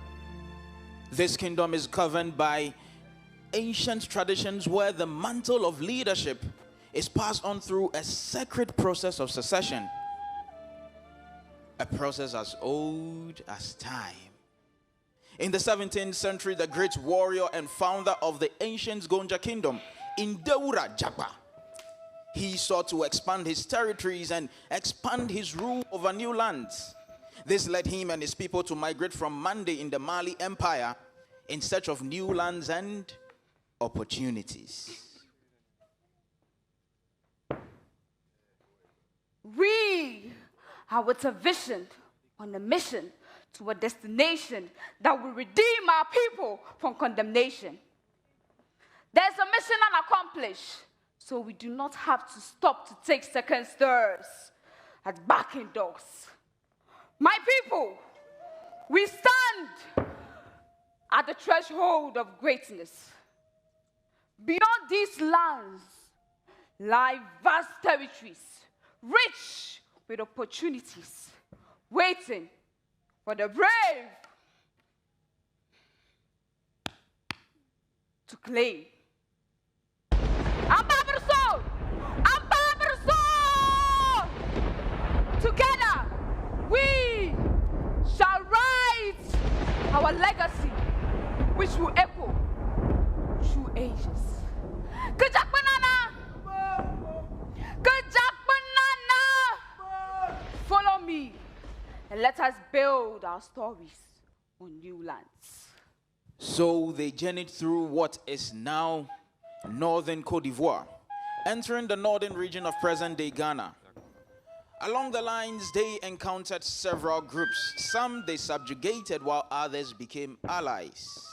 Speaker 13: This kingdom is governed by ancient traditions where the mantle of leadership is passed on through a sacred process of succession, a process as old as time. In the 17th century, the great warrior and founder of the ancient Gonja kingdom, Indewura Japa, he sought to expand his territories and expand his rule over new lands. This led him and his people to migrate from Mande in the Mali Empire in search of new lands and opportunities.
Speaker 4: We are with a vision on a mission to a destination that will redeem our people from condemnation. There's a mission unaccomplished, so we do not have to stop to take second stirs at barking dogs. My people, we stand at the threshold of greatness. Beyond these lands lie vast territories, rich with opportunities, waiting for the brave to claim. Together, we shall write our legacy, which will echo through ages. Follow me, and let us build our stories on new lands.
Speaker 13: So they journeyed through what is now northern Côte d'Ivoire, entering the northern region of present-day Ghana. Along the lines, they encountered several groups. Some they subjugated, while others became allies.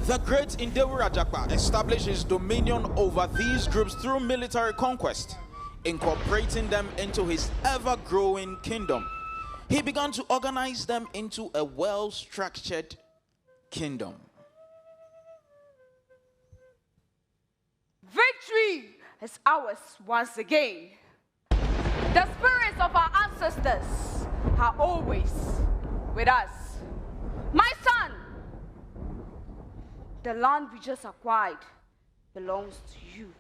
Speaker 13: The great Indewura Japa established his dominion over these groups through military conquest, incorporating them into his ever-growing kingdom. He began to organize them into a well-structured kingdom.
Speaker 4: Victory is ours once again. The spirits of our ancestors are always with us. My son, the land we just acquired belongs to you.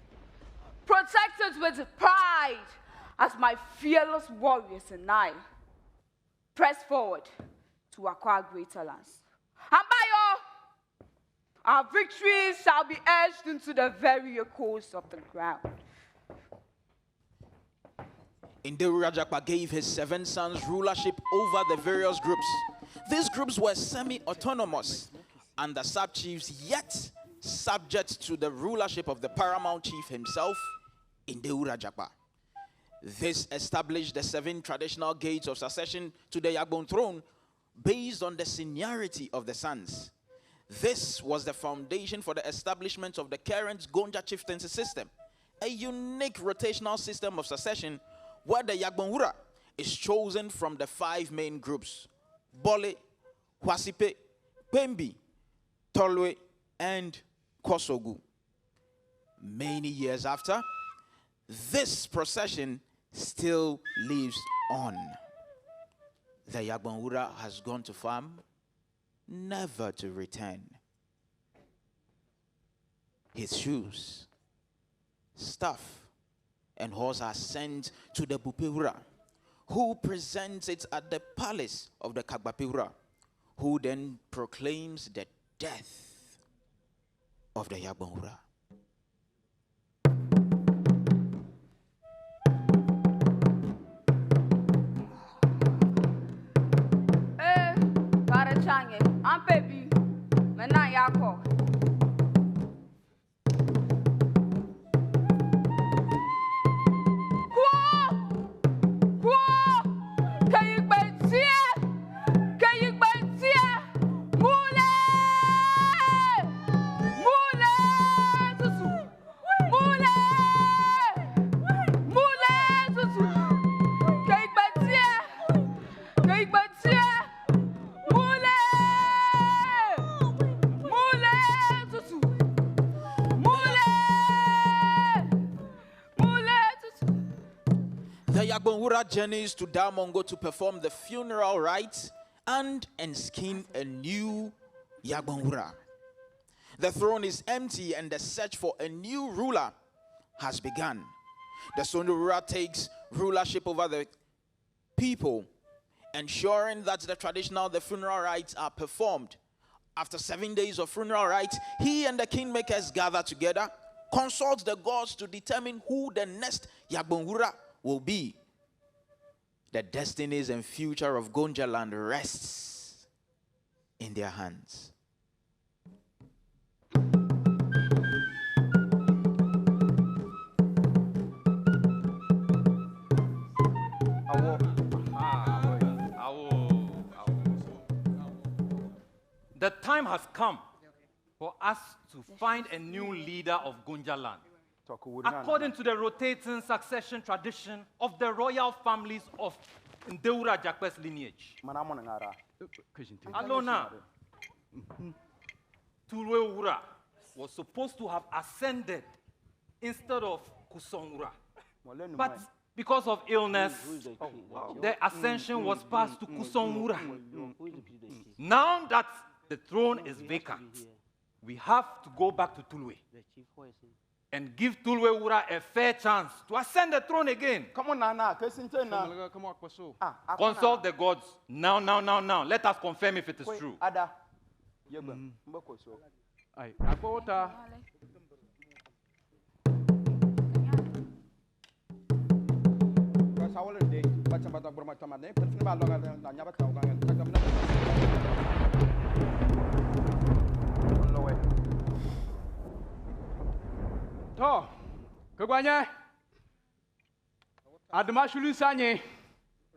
Speaker 4: Protect it with pride as my fearless warriors and I press forward to acquire greater lands. And by our victories shall be etched into the very echoes of the ground.
Speaker 13: Indewura Japa gave his 7 sons rulership over the various groups. These groups were semi-autonomous under sub-chiefs, yet subject to the rulership of the paramount chief himself, Indewura Japa. This established the 7 traditional gates of succession to the Yagbon throne based on the seniority of the sons. This was the foundation for the establishment of the current Gonja chieftaincy system, a unique rotational system of succession where the Yagbonwura is chosen from the 5 main groups: Bole, Hwasipe, Pembi, Tolwe, and Kosogu. Many years after, this procession still lives on. The Yagbonwura has gone to farm, never to return. His shoes, staff, and horse are sent to the Bupewura, who presents it at the palace of the Kagbapewura, who then proclaims the death of the Yagbonwura.
Speaker 4: Mena yako.
Speaker 13: The Yagbonwura journeys to Damongo to perform the funeral rites and enskin a new Yagbonwura. The throne is empty and the search for a new ruler has begun. The Sonurura takes rulership over the people, ensuring that the funeral rites are performed. After 7 days of funeral rites, he and the kingmakers gather together, consult the gods to determine who the next Yagbonwura will be. The destinies and future of Gonjaland rests in their hands.
Speaker 11: The time has come for us to find a new leader of Gonjaland, according to the rotating succession tradition of the royal families of Ndeura Jakpe's lineage. Alona, Tulwewura was supposed to have ascended instead of Kusongura. But because of illness, the ascension was passed to Kusongura. Now that the throne is vacant, we have to go back to Tulwe and give Tulwewura a fair chance to ascend the throne again. Come on, Nana. Consult the gods. Now. Let us confirm if it is true.
Speaker 14: To, kegwanya, adama shulu sanye,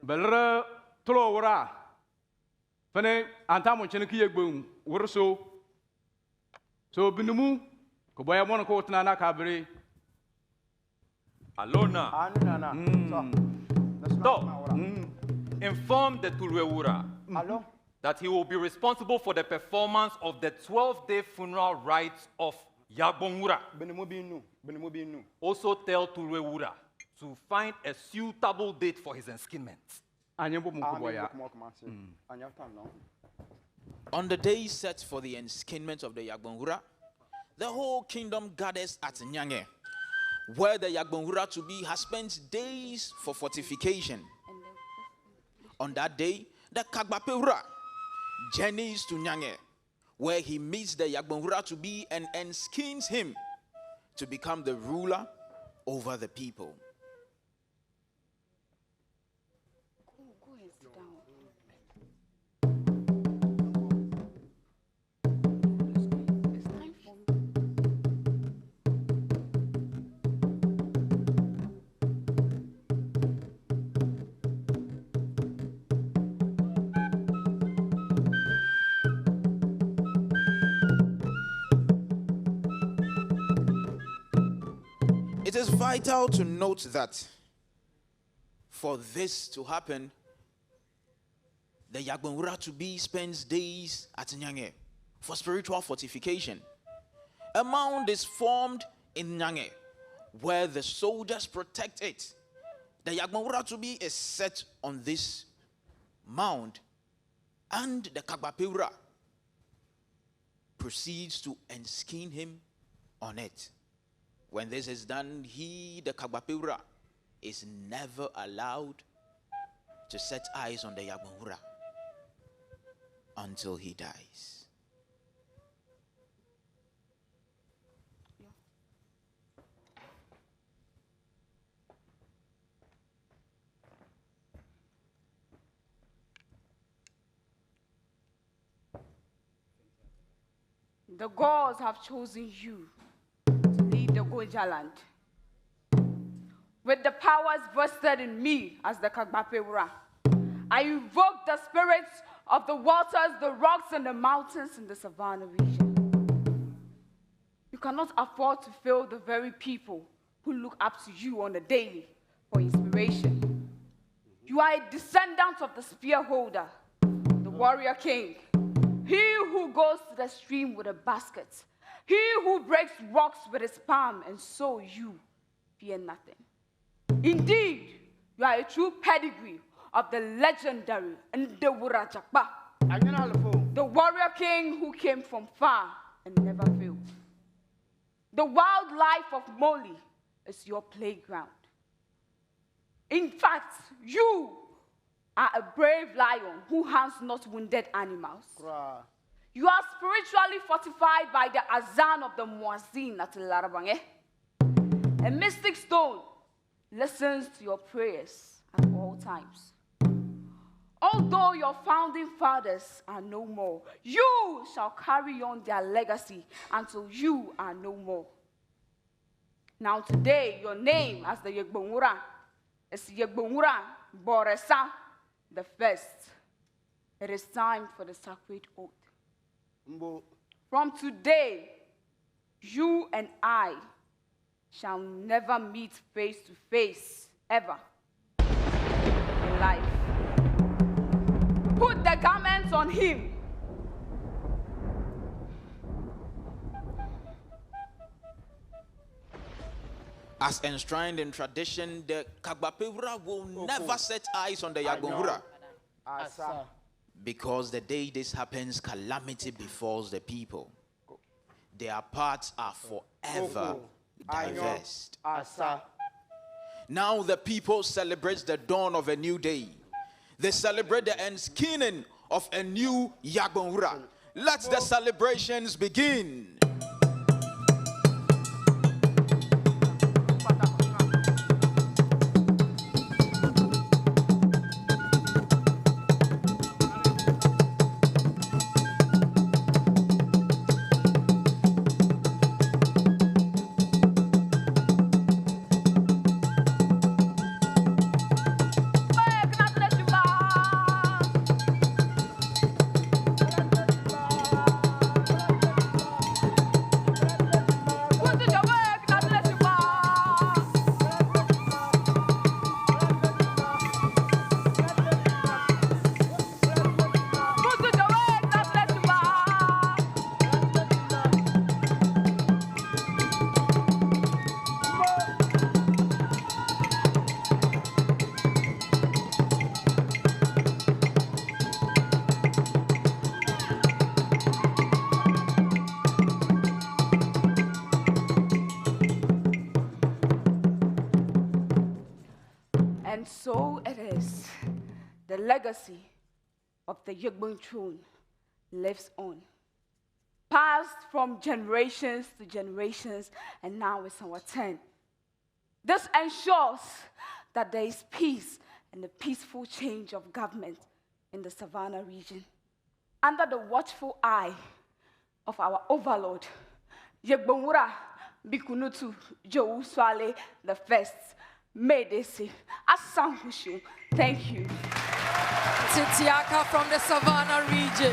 Speaker 14: belre tolo wura, fene antamu chene kiyegbu wurso, so binumu, kuboya mwana ko tana kabri.
Speaker 11: Alona. Inform the Tulwewura that he will be responsible for the performance of the 12-day funeral rites of Yagbonwura. Also tell Tulwewura to find a suitable date for his enskinment.
Speaker 13: On the day set for the enskinment of the Yagbonwura, the whole kingdom gathers at Nyange, where the Yagbonwura to be has spent days for fortification. On that day, the Kagbapewura journeys to Nyange, where he meets the Yagbonwura to be and enskins him to become the ruler over the people.
Speaker 4: Go and sit down. It's time for me.
Speaker 13: It is vital to note that for this to happen, the Yagbonwura to be spends days at Nyange for spiritual fortification. A mound is formed in Nyange where the soldiers protect it. The Yagbonwura to be is set on this mound, and the Kagbapewura proceeds to enskin him on it. When this is done, he, the Kagbapewura, is never allowed to set eyes on the Yagbonwura until he dies.
Speaker 4: the gods have chosen you to lead the Gonjaland. With the powers vested in me as the Kagbapewura, I invoke the spirits of the waters, the rocks, and the mountains in the Savannah region. You cannot afford to fail the very people who look up to you on a daily for inspiration. You are a descendant of the spear holder, the warrior king, he who goes to the stream with a basket, he who breaks rocks with his palm, and so you fear nothing. Indeed, you are a true pedigree of the legendary Ndewurajakba, the warrior king who came from far and never failed. The wildlife of Moli is your playground. In fact, you are a brave lion who hunts not wounded animals. You are spiritually fortified by the azan of the muazzin at Larabange. A mystic stone listens to your prayers at all times. Although your founding fathers are no more, you shall carry on their legacy until you are no more. Now today, your name as the Yegbonwura is Yegbonwura Boresa the First. It is time for the sacred oath. From today, you and I shall never meet face to face ever in life. Put the garments on him.
Speaker 13: As enshrined in tradition, the Kagbapewura will never set eyes on the Yagbonwura. Because the day this happens, calamity befalls the people. Their paths are forever diversed. Now the people celebrate the dawn of a new day. They celebrate the enskinning of a new Yagbonwura. Let the celebrations begin.
Speaker 4: And so it is. The legacy of the Yegbon throne lives on. Passed from generations to generations, and now it's our turn. This ensures that there is peace and a peaceful change of government in the Savannah region. Under the watchful eye of our overlord, Yegbonwura Bikunutu Joe Swale the First. Medesi Asanhushu. Thank you.
Speaker 8: Titiaka from the Savannah region.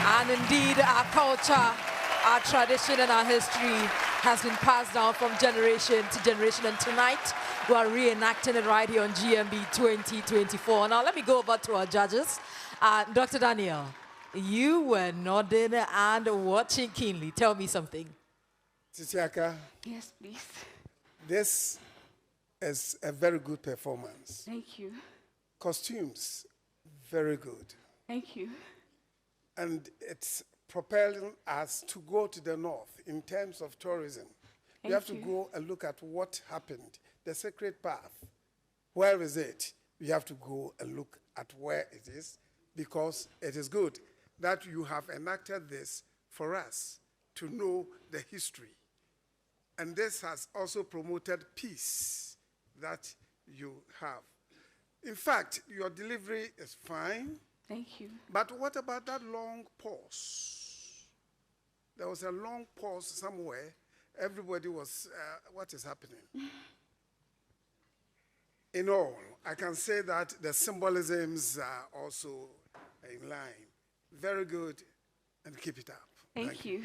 Speaker 8: And indeed, our culture, our tradition, and our history has been passed down from generation to generation. And tonight, we are reenacting it right here on GMB 2024. Now, let me go over to our judges. Dr. Daniel, you were nodding and watching keenly. Tell me something.
Speaker 15: Titiaka.
Speaker 4: Yes, please.
Speaker 15: This is a very good performance.
Speaker 4: Thank you.
Speaker 15: Costumes, very good.
Speaker 4: Thank you.
Speaker 15: And it's propelling us to go to the north in terms of tourism. You have to go and look at what happened, the sacred path. Where is it? You have to go and look at where it is, because it is good that you have enacted this for us to know the history. And this has also promoted peace that you have. In fact, your delivery is fine.
Speaker 4: Thank you.
Speaker 15: But what about that long pause? there was a long pause somewhere. Everybody was, what is happening? In all, I can say that the symbolisms are also in line. Very good, and keep it up.
Speaker 1: Thank you.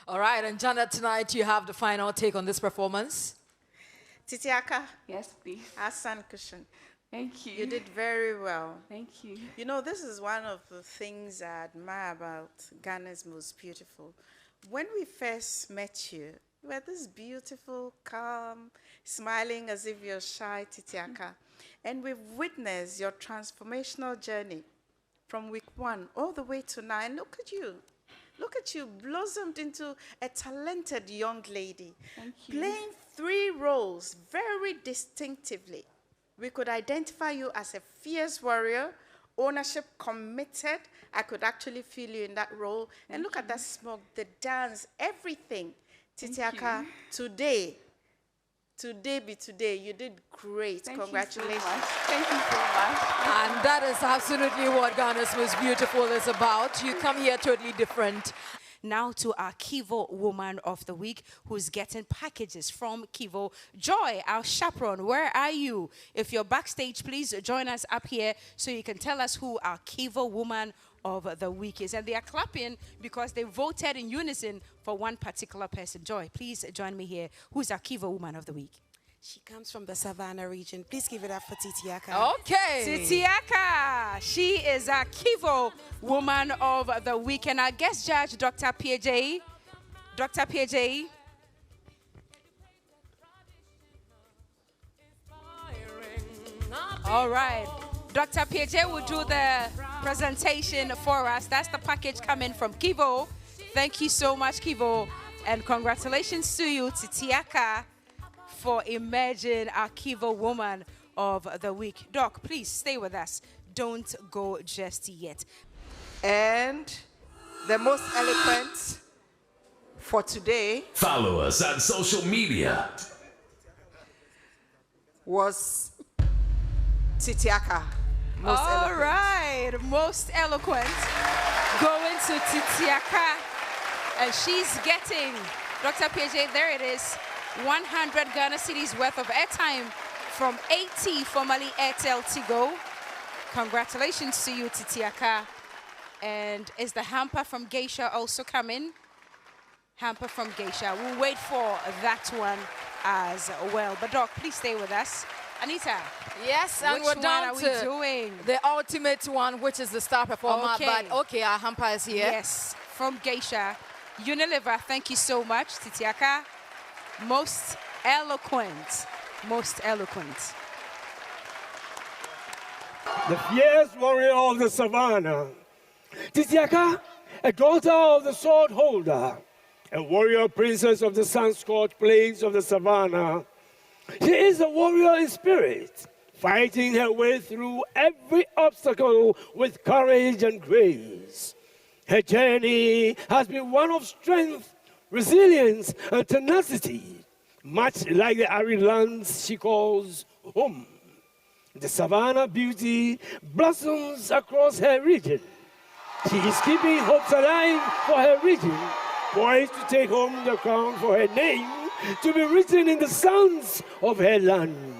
Speaker 5: All right, and Janet, tonight you have the final take on this performance.
Speaker 7: Titiaka.
Speaker 1: Yes, please.
Speaker 7: Asan Kushan.
Speaker 1: Thank you.
Speaker 7: You did very well.
Speaker 1: Thank you.
Speaker 7: You know, this is one of the things I admire about Ghana's Most Beautiful. When we first met you, you were this beautiful, calm, smiling as if you're shy, Titiaka. And we've witnessed your transformational journey from week 1 all the way to 9. Look at you. Look at you, blossomed into a talented young lady.
Speaker 1: Thank you.
Speaker 7: Playing 3 roles very distinctively. We could identify you as a fierce warrior, ownership committed. I could actually feel you in that role. And look at that smoke, the dance, everything. Titiaka, today be today. You did great. Congratulations.
Speaker 1: Thank you so much.
Speaker 5: And that is absolutely what Ghana's Most Beautiful is about. You come here totally different.
Speaker 8: Now to our Kivo Woman of the Week, who's getting packages from Kivo. Joy, our chaperone, where are you? If you're backstage, please join us up here so you can tell us who our Kivo Woman of the Week is. And they are clapping because they voted in unison for one particular person. Joy, please join me here. Who's our Kivo Woman of the Week?
Speaker 16: She comes from the Savannah region. Please give it up for Titiaka.
Speaker 8: Okay. Titiaka. She is our Kivo Woman of the Week. And our guest judge, Dr. PJ. Dr. PJ. All right. Dr. PJ will do the presentation for us. That's the package coming from Kivo. Thank you so much, Kivo. And congratulations to you, Titiaka, for emerging our Kivo Woman of the Week. Doc, please stay with us. Don't go just yet.
Speaker 6: And the most eloquent for today
Speaker 17: Follow us on social media.
Speaker 6: Was Titiaka.
Speaker 8: All right, most eloquent. Going to Titiaka. And she's getting, Dr. PJ, there it is, 100 Ghana cedis worth of airtime from AT, formerly Airtel Tigo. Congratulations to you, Titiaka. And is the hamper from Geisha also coming? Hamper from Geisha. We'll wait for that one as well. But Doc, please stay with us. Anita.
Speaker 5: Yes, and we're down
Speaker 8: which
Speaker 5: to
Speaker 8: one are we doing?
Speaker 5: The ultimate one, which is the star performer.
Speaker 8: Okay.
Speaker 5: But okay, our hamper is here.
Speaker 8: Yes, from Geisha. Unilever, thank you so much, Titiaka. Most eloquent. Most eloquent.
Speaker 12: The fierce warrior of the savannah. Titiaka, a daughter of the sword holder, a warrior princess of the sun-scorched plains of the savannah. She is a warrior in spirit, fighting her way through every obstacle with courage and grace. Her journey has been one of strength, resilience, and tenacity, much like the arid lands she calls home. The savannah beauty blossoms across her region. She is keeping hopes alive for her region, poised to take home the crown for her name to be written in the sands of her land.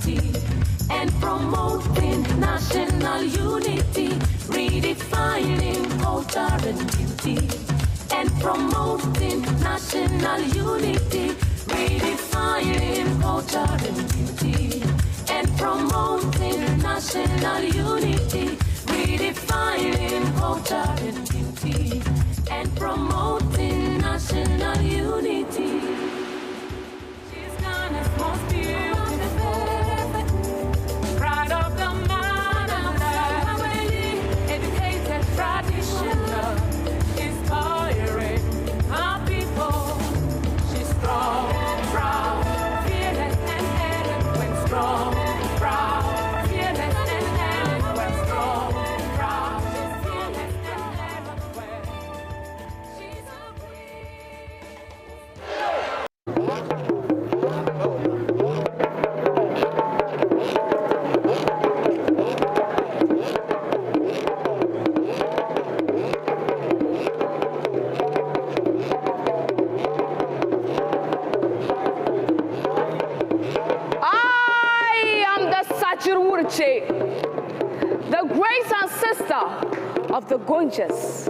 Speaker 10: beauty and promoting national unity, redefining culture and beauty and promoting national unity, redefining culture and beauty and promoting national unity, redefining culture and beauty and promoting national unity. She's Ghana's most beautiful, pride of the motherland, educated, traditional, inspiring our people. She's strong, proud, fearless and eloquent, strong, proud, fearless and eloquent, strong, proud, fearless and eloquent. She's a
Speaker 4: I am the Sajirwurche, the great ancestor of the Gonjas,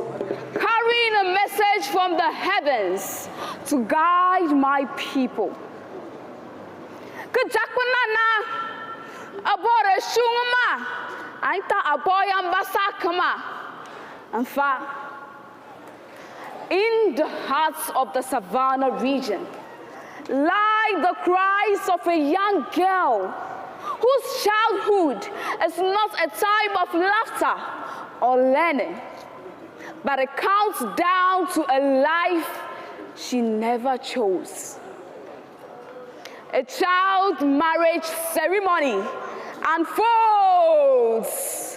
Speaker 4: carrying a message from the heavens to guide my people. Kajakwanana, abora shungama, ainta aboya mbasakama, and fa. In the hearts of the Savannah region lie the cries of a young girl whose childhood is not a time of laughter or learning, but a countdown to a life she never chose. A child marriage ceremony unfolds.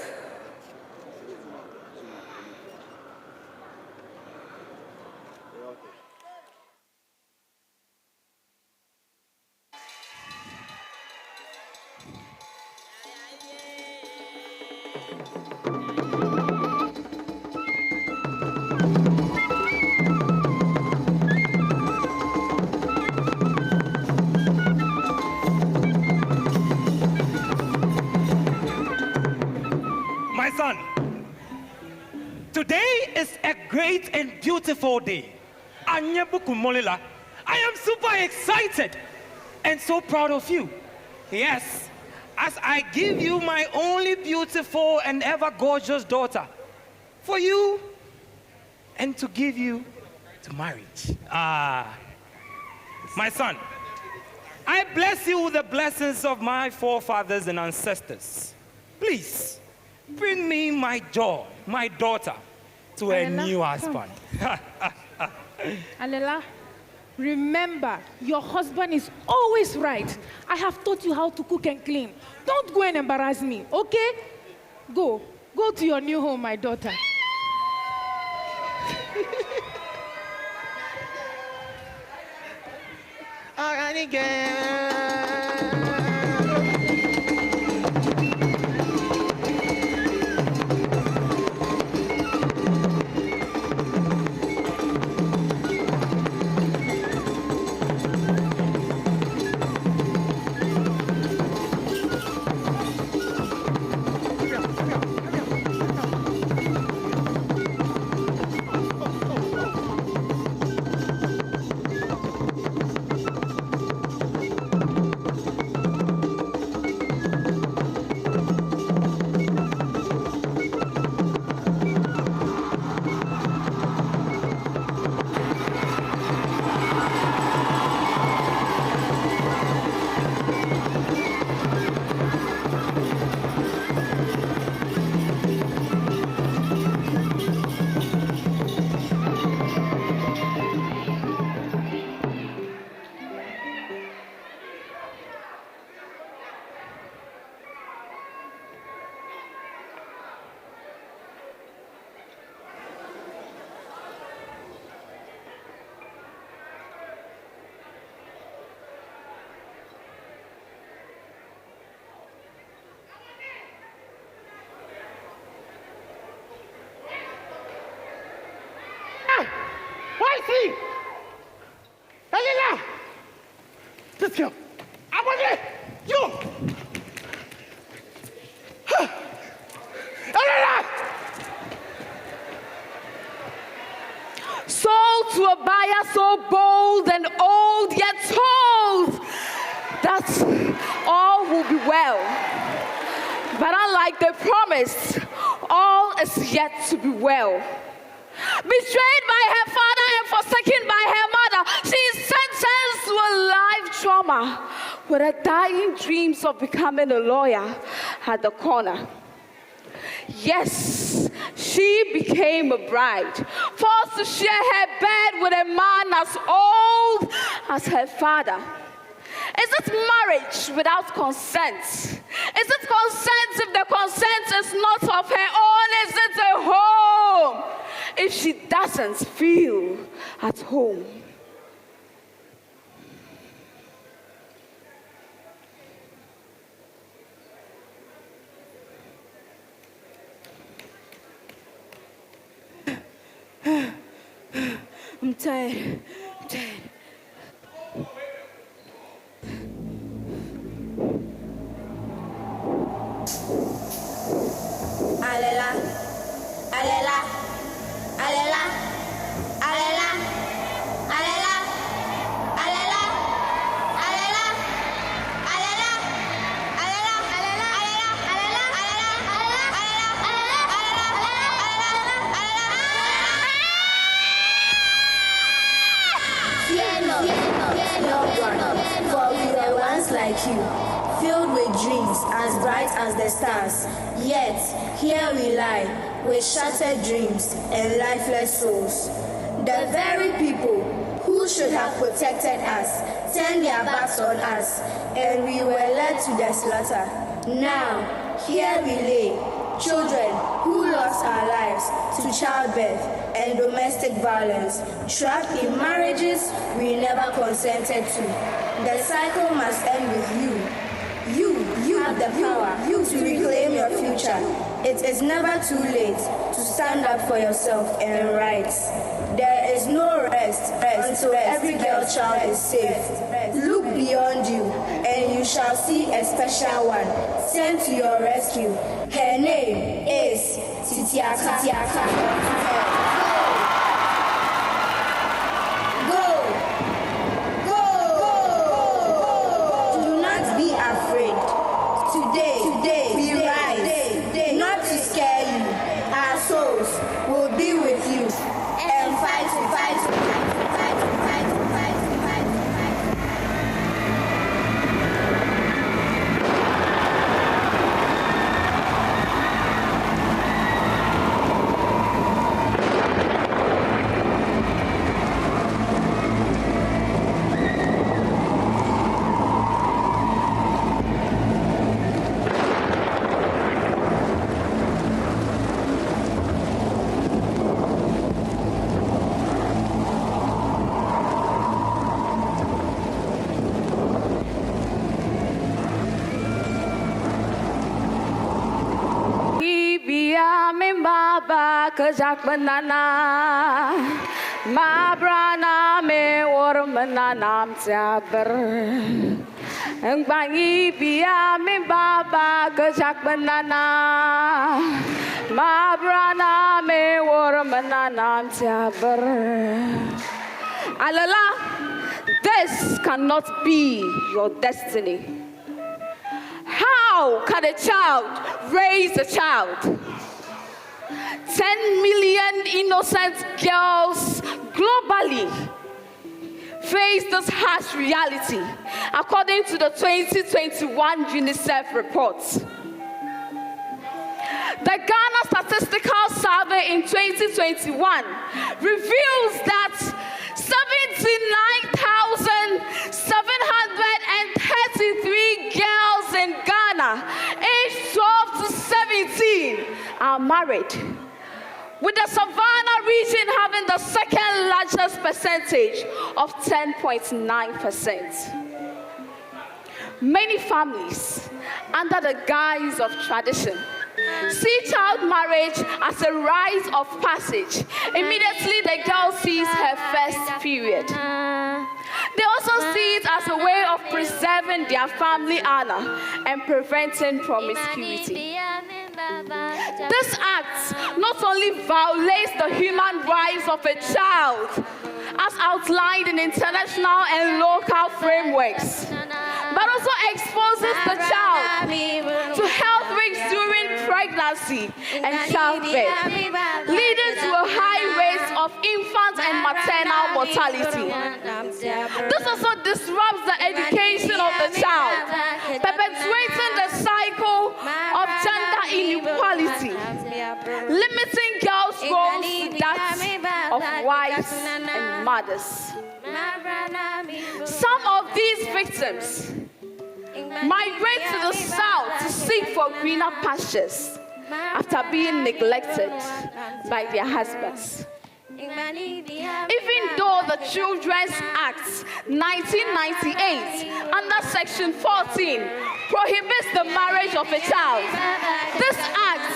Speaker 18: My son, today is a great and beautiful day. I am super excited and so proud of you. Yes, as I give you my only beautiful and ever gorgeous daughter for you and to give you to marriage. My son, I bless you with the blessings of my forefathers and ancestors. Please, bring me my joy, my daughter, to a new husband.
Speaker 19: Alela, remember, your husband is always right. I have taught you how to cook and clean. Don't go and embarrass me, okay? Go to your new home, my daughter.
Speaker 12: Mercy! Elena! Let's go. I want it! You!
Speaker 4: sold to a buyer so bold and old, yet told that all will be well. But unlike the promise, all is yet to be well. Betrayed by her father and forsaken by her mother, she is sentenced to a life trauma with her dying dreams of becoming a lawyer at the corner. Yes, she became a bride, forced to share her bed with a man as old as her father. Is it marriage without consent? Is it consent if the consent is not of her own? Is it a home if she doesn't feel at home? I'm tired. I'm tired.
Speaker 20: Alela, alela, alela, alela, alela, alela, alela, alela, alela, alela,
Speaker 10: For we were once like you, filled with dreams as bright as the stars. Yet here we lie with shattered dreams and lifeless souls. The very people who should have protected us turned their backs on us, and we were led to the slaughter. Now here we lay, children who lost our lives to childbirth and domestic violence, trapped in marriages we never consented to. The cycle must end with you. You have the power to reclaim your future. It is never too late to stand up for yourself and rights. There is no rest until every girl child is safe. Look beyond you, and you shall see a special one sent to your rescue. Her name is Titiaka. Today, we rise, not to scare you. Our souls will be with you and fight.
Speaker 4: Kajak banana, ma brana me or mananam saber. Ang bangi biya me baba kajak banana, ma brana me or mananam saber. Alala, this cannot be your destiny. How can a child raise a child? 10 million innocent girls globally face this harsh reality, according to the 2021 UNICEF report. The Ghana Statistical Survey in 2021 reveals that 79,733 girls in Ghana, aged 12 to 17, are married, with the Savannah region having the second largest percentage of 10.9%. Many families, under the guise of tradition, see child marriage as a rite of passage. Immediately the girl sees her first period. They also see it as a way of preserving their family honor and preventing promiscuity. This act not only violates the human rights of a child, as outlined in international and local frameworks, but also exposes the child to health risks during pregnancy and childbirth, leading to a high rate of infant and maternal mortality. This also disrupts the education of the child, perpetuating the cycle of gender inequality, limiting girls' roles to that of wives and mothers. Some of these victims migrate to the south to seek for greener pastures after being neglected by their husbands. Even though the Children's Act 1998 under Section 14 prohibits the marriage of a child, this act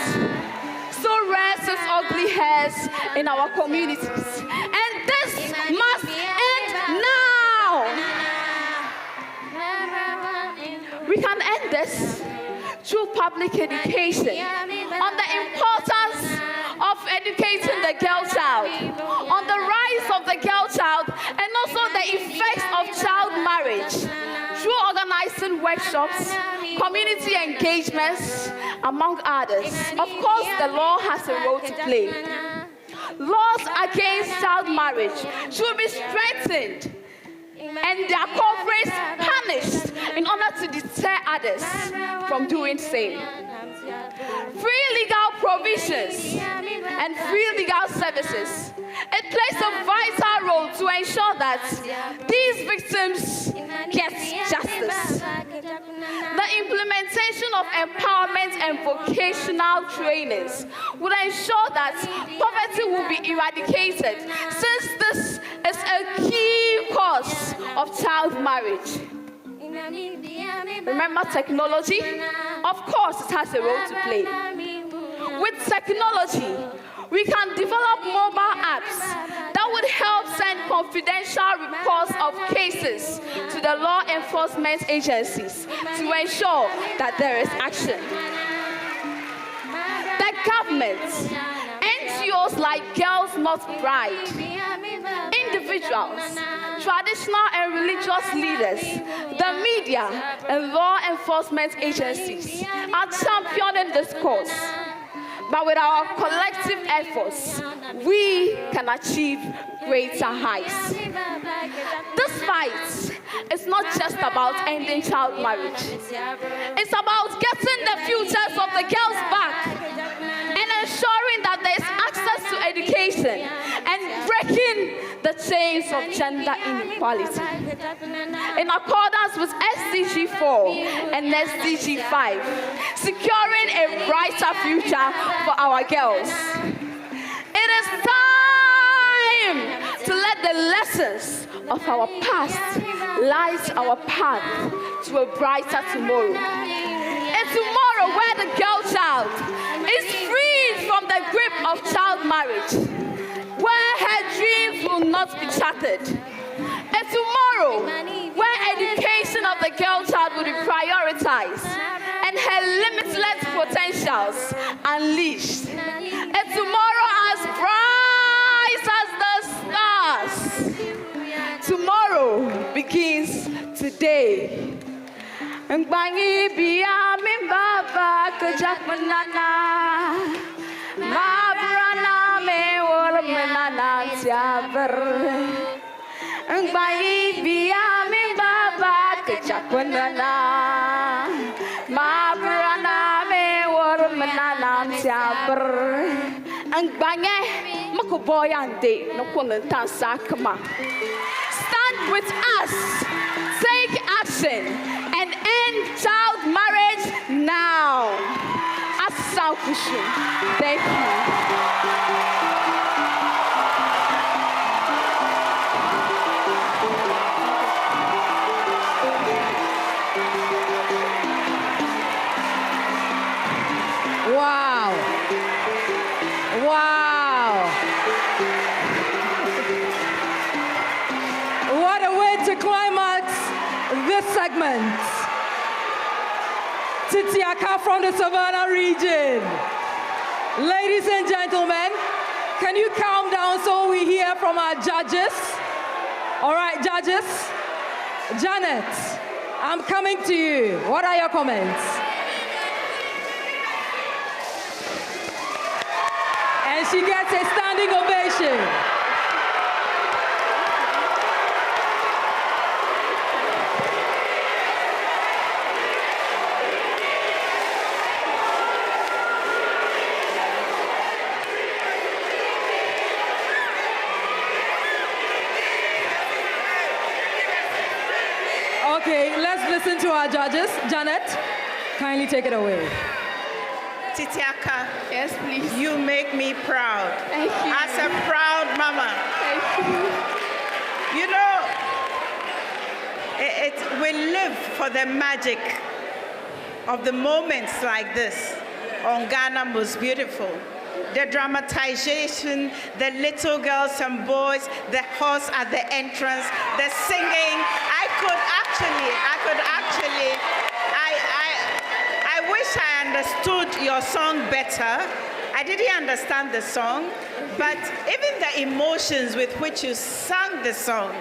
Speaker 4: still rears its ugly hairs in our communities. And this must end now. We can end this through public education on the importance of educating the girl child, on the rise of the girl child, and also the effects of child marriage, through organizing workshops, community engagements, among others. Of course, the law has a role to play. Laws against child marriage should be strengthened and their coverage punished in order to deter others from doing same. Free legal provisions and free legal services, it plays a vital role to ensure that these victims get justice. The implementation of empowerment and vocational trainings would ensure that poverty will be eradicated, since this is a key cause of child marriage. Remember technology? Of course, it has a role to play. With technology, we can develop mobile apps that would help send confidential reports of cases to the law enforcement agencies to ensure that there is action. The government, NGOs like Girls Not Bride, individuals, traditional and religious leaders, the media, and law enforcement agencies are championing this cause. But with our collective efforts, we can achieve greater heights. This fight is not just about ending child marriage. It's about getting the futures of the girls back and ensuring that there is access to education and breaking the chains of gender inequality. In accordance with SDG 4 and SDG 5, securing a brighter future for our girls. It is time to let the lessons of our past light our path to a brighter tomorrow. A tomorrow where the girl child is freed from the grip of child marriage, where her dreams will not be shattered. A tomorrow where education of the girl child will be prioritized and her limitless potentials unleashed. A tomorrow as bright as the stars. Tomorrow begins today. Ngbangi biya mimbaba kejak menana, mabrana mewar menana tiaber. Ngbangi biya mimbaba kejak menana, mabrana mewar menana tiaber. Ngbangi makuboyande no kulentan sakma. Stand with us, take action, and end child marriage now. Asankushu. Thank you.
Speaker 5: Wow. Wow. What a way to climax this segment. Titiaka from the Savannah region. Ladies and gentlemen, can you calm down so we hear from our judges? All right, judges. Janet, I'm coming to you. What are your comments? And she gets a standing ovation. Okay, let's listen to our judges. Janet, kindly take it away.
Speaker 7: Titiaka,
Speaker 1: yes, please.
Speaker 7: You make me proud.
Speaker 1: Thank you.
Speaker 7: As a proud mama.
Speaker 1: Thank you.
Speaker 7: You know, we live for the magic of the moments like this on Ghana Most Beautiful. The dramatization, the little girls and boys, the horse at the entrance, the singing. I wish I understood your song better. I didn't understand the song, but even the emotions with which you sang the song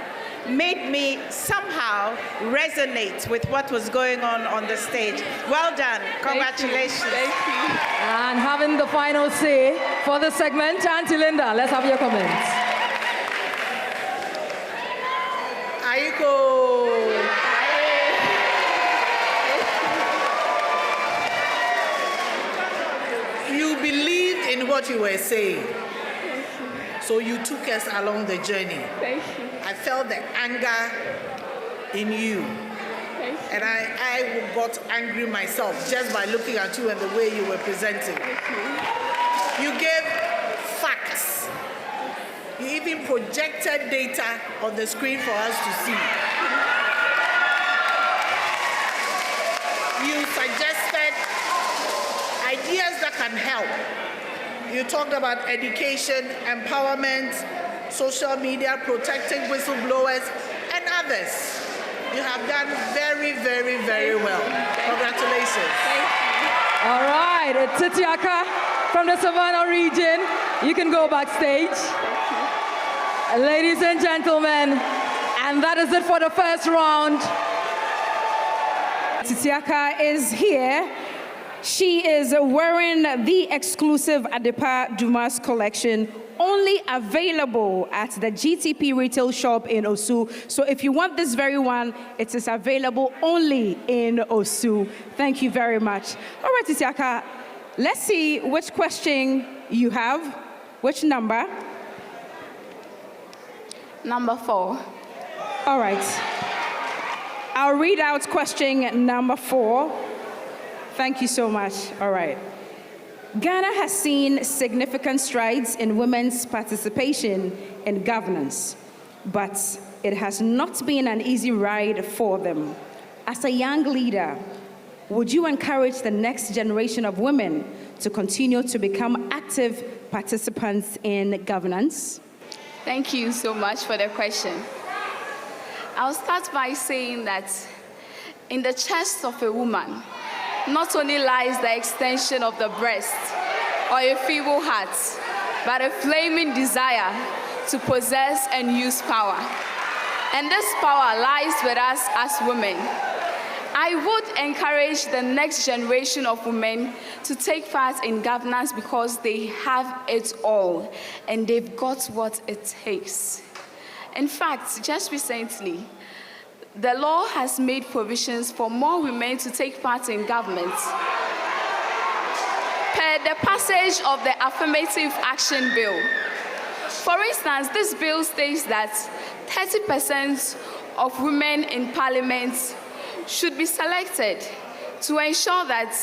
Speaker 7: made me somehow resonate with what was going on the stage. Well done. Congratulations.
Speaker 1: Thank you.
Speaker 5: And having the final say for the segment, Auntie Linda, let's have your comments.
Speaker 9: Aiko. You believed in what you were saying. So you took us along the journey.
Speaker 1: Thank you.
Speaker 9: I felt the anger in you.
Speaker 1: Thank you.
Speaker 9: And I got angry myself just by looking at you and the way you were presenting. You gave facts. You even projected data on the screen for us to see. You suggested ideas that can help. You talked about education, empowerment, social media, protecting whistleblowers, and others. You have done very, very, very well. Congratulations.
Speaker 5: All right, Titiaka from the Savannah region, you can go backstage. Ladies and gentlemen, and that is it for the first round.
Speaker 8: Titiaka is here. She is wearing the exclusive Adepa Dumas collection, only available at the GTP retail shop in Osu. So if you want this very one, it is available only in Osu. Thank you very much. All right, Titiaka, let's see which question you have. Which number?
Speaker 1: Number 4.
Speaker 8: All right. I'll read out question number 4. Thank you so much. All right. Ghana has seen significant strides in women's participation in governance, but it has not been an easy ride for them. As a young leader, would you encourage the next generation of women to continue to become active participants in governance?
Speaker 1: Thank you so much for the question. I'll start by saying that in the chest of a woman, not only lies the extension of the breast or a feeble heart, but a flaming desire to possess and use power. And this power lies with us as women. I would encourage the next generation of women to take part in governance because they have it all and they've got what it takes. In fact, just recently, the law has made provisions for more women to take part in government. Per the passage of the Affirmative Action Bill. For instance, this bill states that 30% of women in parliament should be selected to ensure that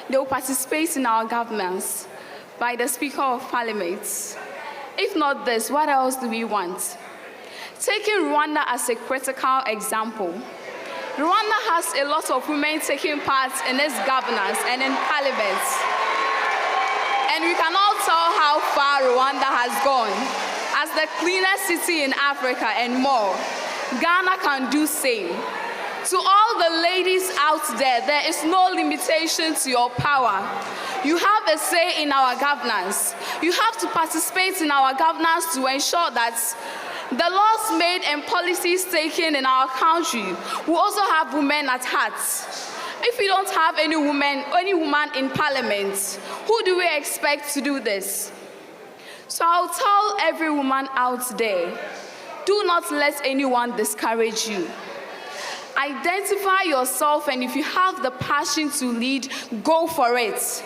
Speaker 1: they will participate in our governance by the Speaker of Parliament. If not this, what else do we want? Taking Rwanda as a critical example, Rwanda has a lot of women taking part in its governance and in parliament. And we can all tell how far Rwanda has gone. As the cleanest city in Africa and more, Ghana can do same. To all the ladies out there, there is no limitation to your power. You have a say in our governance. You have to participate in our governance to ensure that the laws made and policies taken in our country will also have women at heart. If we don't have any woman in parliament, who do we expect to do this? So I'll tell every woman out there, do not let anyone discourage you. Identify yourself, and if you have the passion to lead, go for it.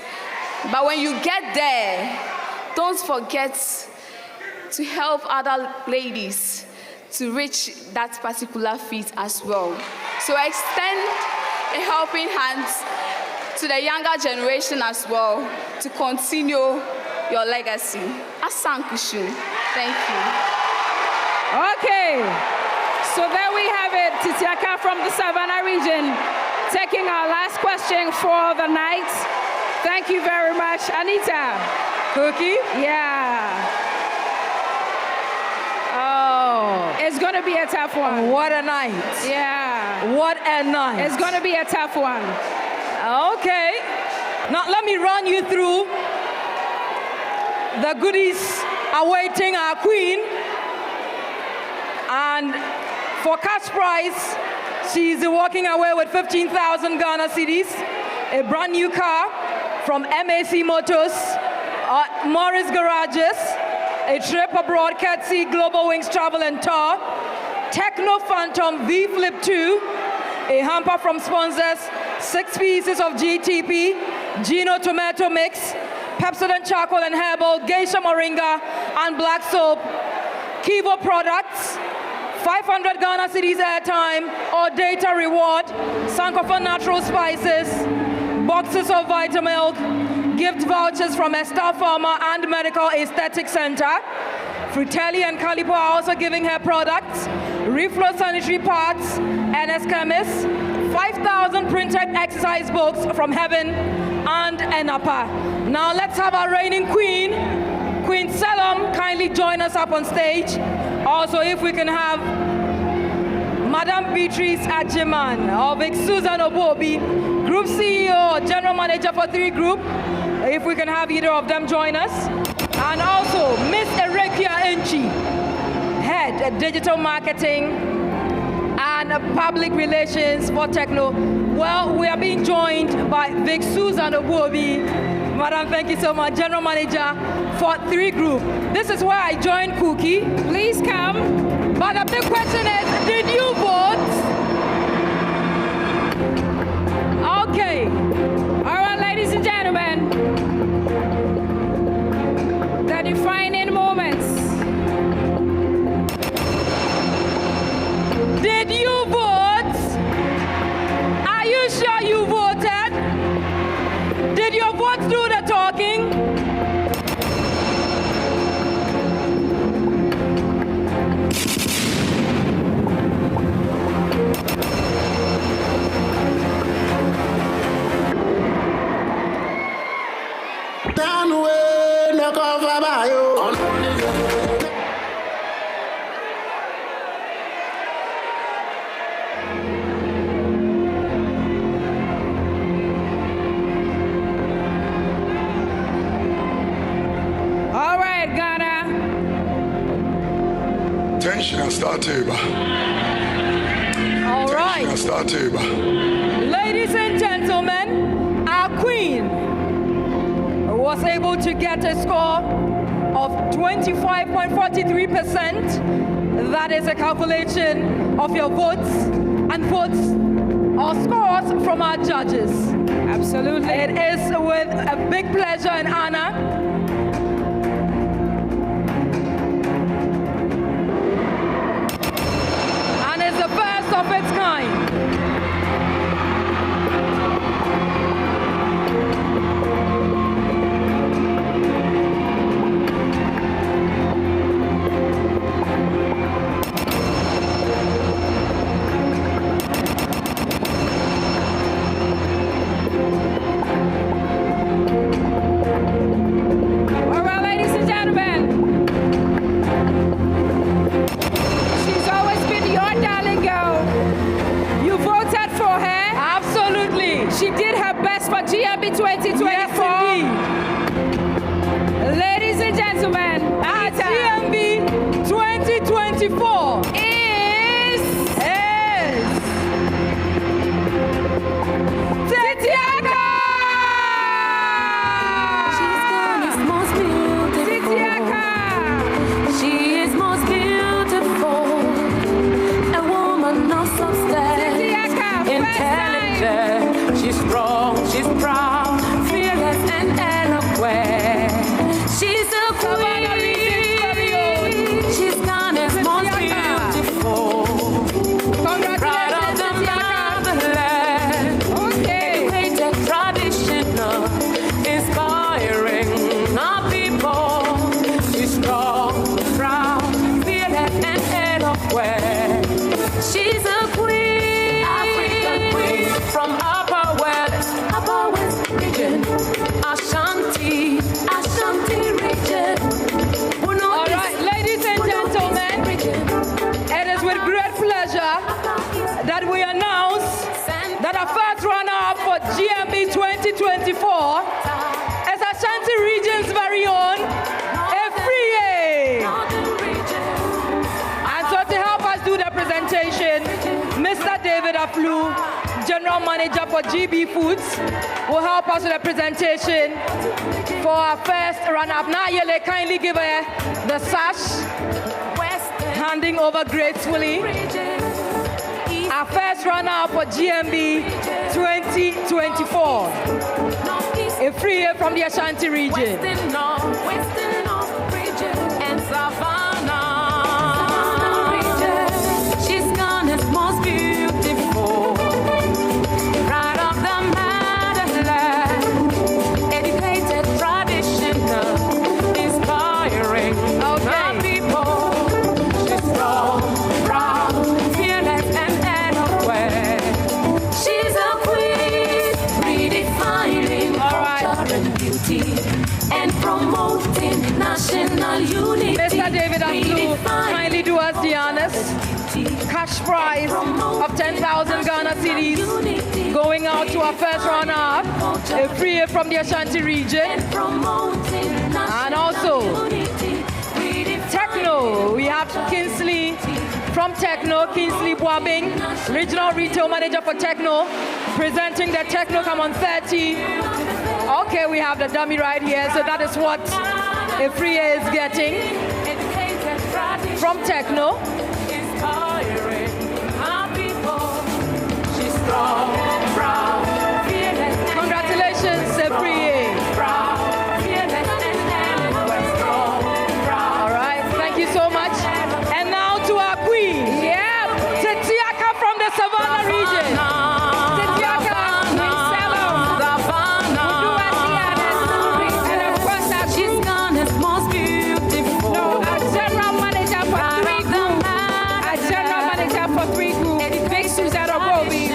Speaker 1: But when you get there, don't forget to help other ladies to reach that particular feat as well. So extend a helping hand to the younger generation as well to continue your legacy. Asankushu. Thank you.
Speaker 21: Okay, so there we have it. Titiaka from the Savannah region taking our last question for the night. Thank you very much. Anita. Cookie? Yeah. Oh. It's going to be a tough one.
Speaker 5: What a night.
Speaker 21: Yeah.
Speaker 5: What a night.
Speaker 21: It's going to be a tough one.
Speaker 5: Okay. Now let me run you through the goodies awaiting our queen. And for cash prize, she's walking away with 15,000 Ghana cedis, a brand new car from MAC Motors, Morris Garages, a trip abroad courtesy Global Wings Travel and Tour, Techno Phantom V Flip 2, a hamper from sponsors, 6 pieces of GTP, Gino Tomato Mix, Pepsodent Charcoal and Herbal, Geisha Moringa, and Black Soap, Kivo Products, 500 Ghana cedis airtime or data reward, Sankofa Natural Spices, boxes of Vitamilk, gift vouchers from Estelle Pharma and Medical Aesthetic Center. Fratelli and Calipo are also giving her products, Reflow Sanitary Pads, NS Chemist, 5,000 printed exercise books from Heaven and Enapa. Now let's have our reigning queen, Queen Selim, kindly join us up on stage. Also, if we can have Madam Beatrice Ajiman of Susan Obobi, Group CEO, General Manager for 3 Group. If we can have either of them join us. And also, Miss Erekia Enchi, Head of Digital Marketing and Public Relations for Techno. Well, we are being joined by Susan Obobi. Madam, thank you so much. General Manager for 3 Group. This is where I joined Cookie.
Speaker 21: Please come.
Speaker 5: But the big question is, did you vote? Okay.
Speaker 21: All right, ladies and gentlemen. The defining moments.
Speaker 5: Did you vote? Are you sure you voted? Did your votes do the talking?
Speaker 21: All right, Ghana.
Speaker 22: Tension start over.
Speaker 5: All right.
Speaker 22: Tension start over.
Speaker 5: Ladies and gentlemen, our queen was able to get a score of 25.43%. That is a calculation of your votes and votes or scores from our judges.
Speaker 21: Absolutely.
Speaker 5: It is with a big pleasure and honor of its kind.
Speaker 21: 2024. Ladies and gentlemen,
Speaker 3: our GMB 2024 is Titiaka!
Speaker 2: She is most beautiful, a woman of substance, intelligent, she's strong, she's proud, fearless and eloquent. She's a queen, she's Ghana's most beautiful, pride of the motherland, educated, traditional, inspiring our people. She's strong, proud, fearless and eloquent. She's a queen, African queen from Upper West region, Ashanti region.
Speaker 3: All right, ladies and gentlemen, it is with great pleasure that we announce that our first runner-up for GMB 2024 is Ashanti Region's very own Efriye. And so to help us do the presentation, Mr. David Aflu, General Manager for GB Foods, will help us with the presentation for our first runner-up. Now, Yele, kindly give her the sash, handing over gracefully. Our first runner-up for GMB 2024. Efriye from the Ashanti region.
Speaker 2: Western North region and Savannah region. She's Ghana's most beautiful, pride of the motherland, educated, traditional, inspiring our people. She's strong, proud, fearless and eloquent. She's a queen, redefining culture and beauty and promoting national unity.
Speaker 3: Mr. David Aflu, kindly do us the honors. Cash prize of 10,000 Ghana cedis going out to our first runner-up, Efriye from the Ashanti region. And also, Techno, we have Kinsley from Techno, Kinsley Boabing, Regional Retail Manager for Techno, presenting the Techno Come on 30. Okay, we have the dummy right here, so that is what Efriye is getting from Techno.
Speaker 2: Inspiring our people. She's strong, proud, fearless.
Speaker 3: Congratulations, Efriye.
Speaker 2: Proud, fearless and eloquent, strong, proud.
Speaker 3: All right, thank you so much. And now to our queen.
Speaker 21: Yeah,
Speaker 3: Titiaka from the Savannah region.
Speaker 21: Titiaka, and of course,
Speaker 2: she's Ghana's most beautiful.
Speaker 21: our general manager for three group, Big Susan Obobi.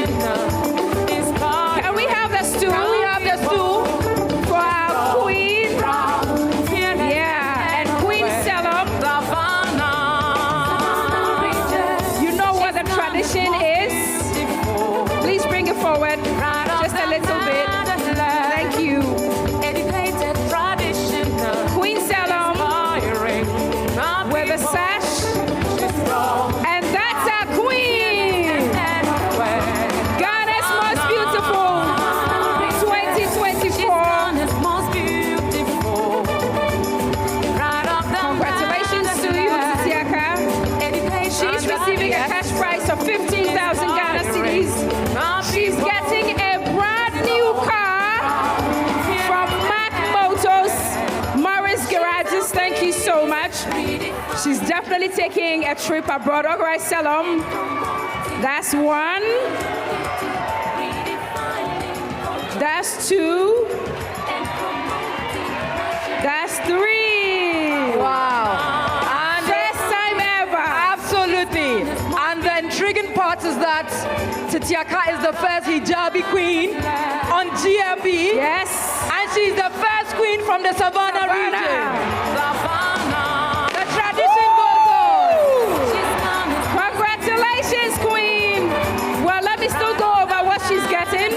Speaker 21: Can we have the stool? Can we have the stool for our queen? Yeah, and Queen Selam. You know what the tradition is? Please bring it forward just a little bit. Thank you.
Speaker 2: Educated, traditional,
Speaker 21: Queen Selam with a sash. And that's our queen. Ghana's most beautiful 2024. Congratulations to you, Titiaka. She's receiving a cash prize of 15,000 Ghana cedis. She's getting a brand new car from Mac Motors, Morris Garages. Thank you so much. She's definitely taking a trip abroad. All right, Salam. That's one. That's two. That's three.
Speaker 3: Wow.
Speaker 21: And first time ever.
Speaker 3: Absolutely. And the intriguing part is that Titiaka is the first hijabi queen on GMB.
Speaker 21: Yes.
Speaker 3: And she's the first queen from the Savannah region. The tradition goes on.
Speaker 21: Congratulations, Queen. Well, let me still go over what she's getting.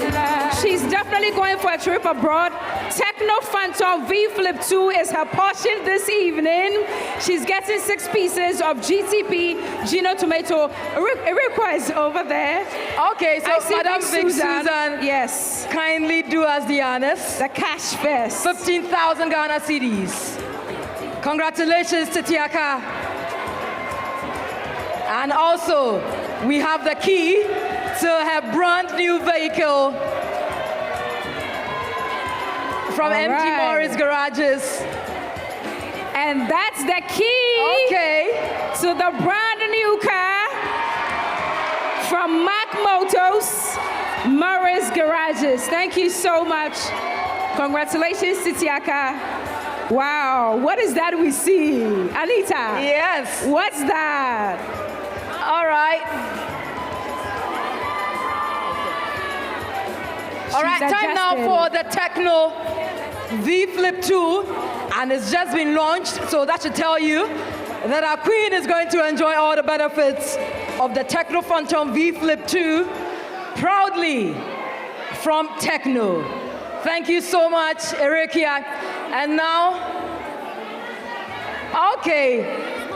Speaker 21: She's definitely currently going for a trip abroad. Techno Phantom V Flip 2 is her portion this evening. She's getting 6 pieces of GTP, Gino Tomato. Erika is over there.
Speaker 3: Okay, so Madam Big Susan,
Speaker 21: yes,
Speaker 3: kindly do us the honors.
Speaker 21: The cash first.
Speaker 3: 15,000 Ghana cedis. Congratulations, Titiaka. And also, we have the key to her brand new vehicle from MT Morris Garages.
Speaker 21: And that's the key to the brand new car from Mac Motors, Morris Garages. Thank you so much. Congratulations, Titiaka. Wow, what is that we see? Anita?
Speaker 3: Yes.
Speaker 21: What's that?
Speaker 3: All right. All right, time now for the Techno V Flip 2, and it's just been launched, so that should tell you that our queen is going to enjoy all the benefits of the Techno Phantom V Flip 2 proudly from Techno. Thank you so much, Erika. And now,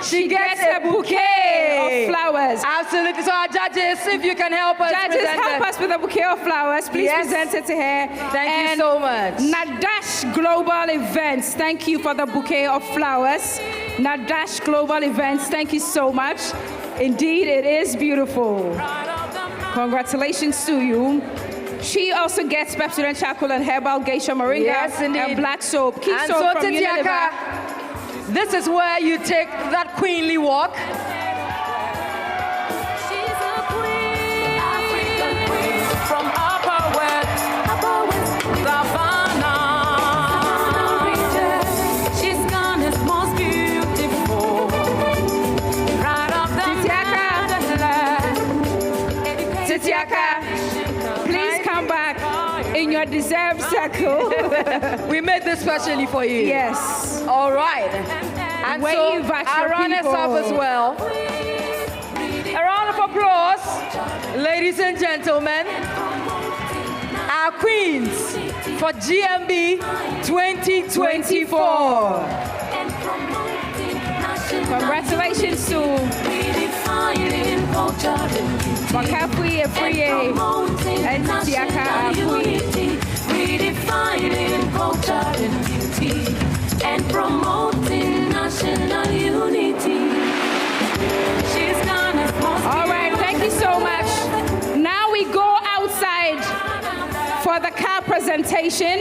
Speaker 3: she gets a bouquet
Speaker 21: of flowers.
Speaker 3: Absolutely. So our judges, if you can help us
Speaker 21: help us with a bouquet of flowers. Please present it to her.
Speaker 3: Thank you so much.
Speaker 21: Nadash Global Events, thank you for the bouquet of flowers. Nadash Global Events, thank you so much. Indeed, it is beautiful. Congratulations to you. She also gets Pepsodent Charcoal and Herbal Geisha Moringa and Black Soap. Keep
Speaker 3: and
Speaker 21: soap
Speaker 3: so,
Speaker 21: from
Speaker 3: Titiaka, this is where you take that queenly walk.
Speaker 2: She's a queen, African queen from Upper West, Savannah Region. She's Ghana's most beautiful. Right off the
Speaker 21: Titiaka, please come back in your deserved circle.
Speaker 3: We made this specially for you.
Speaker 21: Yes.
Speaker 3: All right. And
Speaker 21: Wave
Speaker 3: so
Speaker 21: at
Speaker 3: our
Speaker 21: your
Speaker 3: runners
Speaker 21: people.
Speaker 3: up as well. A round of applause, ladies and gentlemen. Our queens for GMB 2024.
Speaker 21: Congratulations to Makafui Efriye and Titiaka Akui.
Speaker 2: Redefining culture and beauty and promoting national unity. She's Ghana's most
Speaker 21: All right, thank you so much. Now we go outside for the car presentation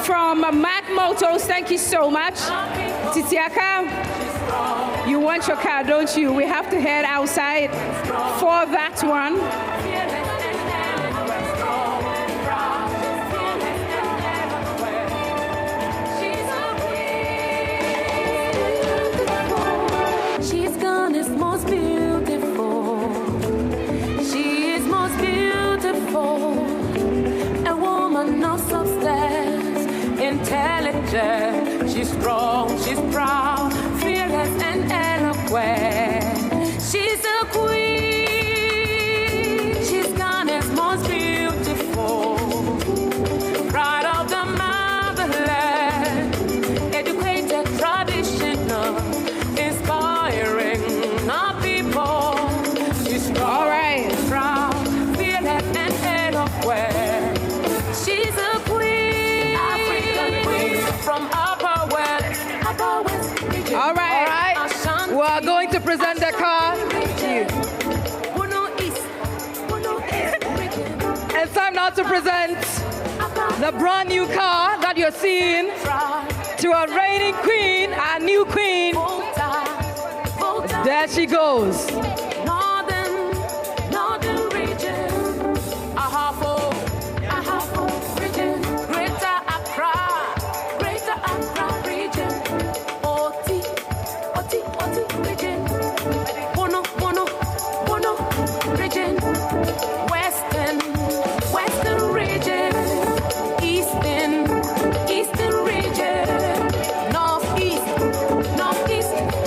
Speaker 21: from Mac Motors. Thank you so much. Titiaka, you want your car, don't you? We have to head outside for that one.
Speaker 2: She's Ghana's most beautiful. She is most beautiful. A woman of substance, intelligent. She's strong, she's proud, fearless and eloquent. She's a queen. She's Ghana's most beautiful. Pride of the motherland, educated, traditional, inspiring our people. She's strong,
Speaker 21: all right,
Speaker 2: proud, fearless and eloquent. She's a queen, African queen from Upper West.
Speaker 21: All right.
Speaker 3: We are going to present the car. It's time now to present the brand new car that you're seeing to our reigning queen, our new queen. There she goes.
Speaker 2: Northern region, Ahafo region, Greater Accra region, Oti region, Bono region, Western region, Eastern region, Northeast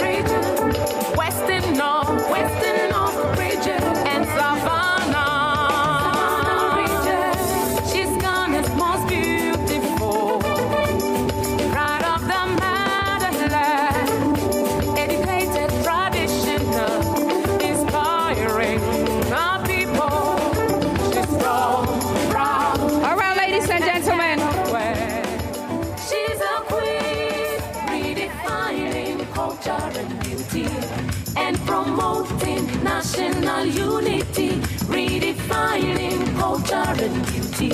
Speaker 2: region, Western promoting national unity, redefining culture and beauty.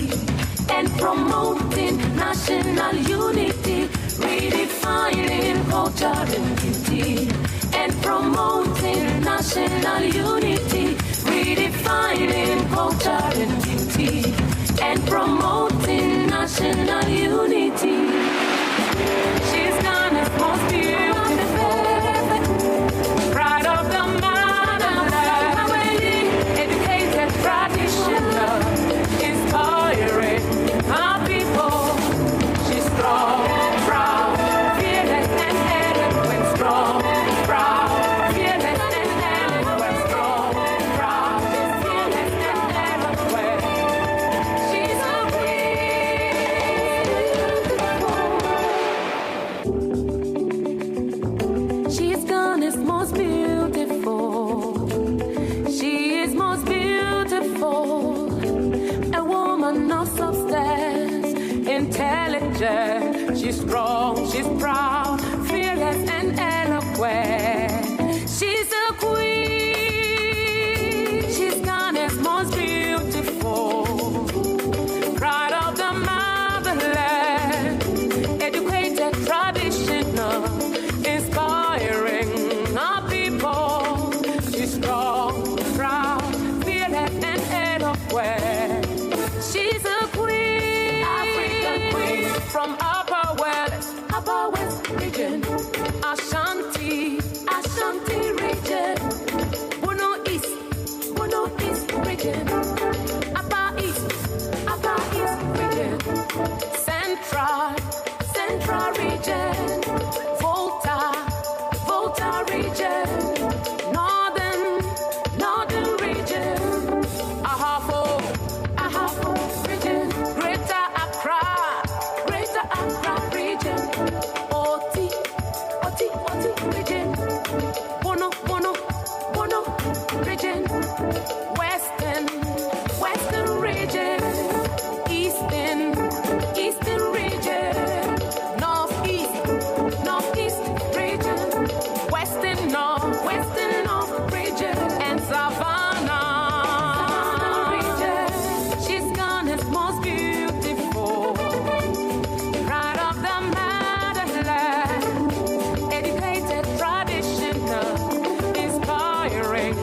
Speaker 2: And promoting national unity, redefining culture and beauty. And promoting national unity, redefining culture and beauty. And promoting national unity. She's Ghana's most beautiful, pride of the motherland, educated, traditional, inspiring our people. She's strong, proud, fearless and eloquent, strong, proud, fearless and eloquent, strong, proud, fearless and eloquent. She's a queen. She's Ghana's most beautiful. She is most beautiful. A woman of substance, intelligent. She's strong, she's proud, fearless and eloquent. She's a queen. She's Ghana's most beautiful, pride of the motherland, educated, traditional, inspiring our people. She's strong, proud, fearless and eloquent. She's a queen, African queen from Upper West region, Ashanti region, Bono East region, Upper East region, Central region, Volta region, Northern region, Ahafo region, Greater Accra region, Oti region, Bono region, Western region, Eastern region, Northeast region, Western North region, and Savannah region. She's Ghana's most beautiful, pride of the motherland, educated, traditional, inspiring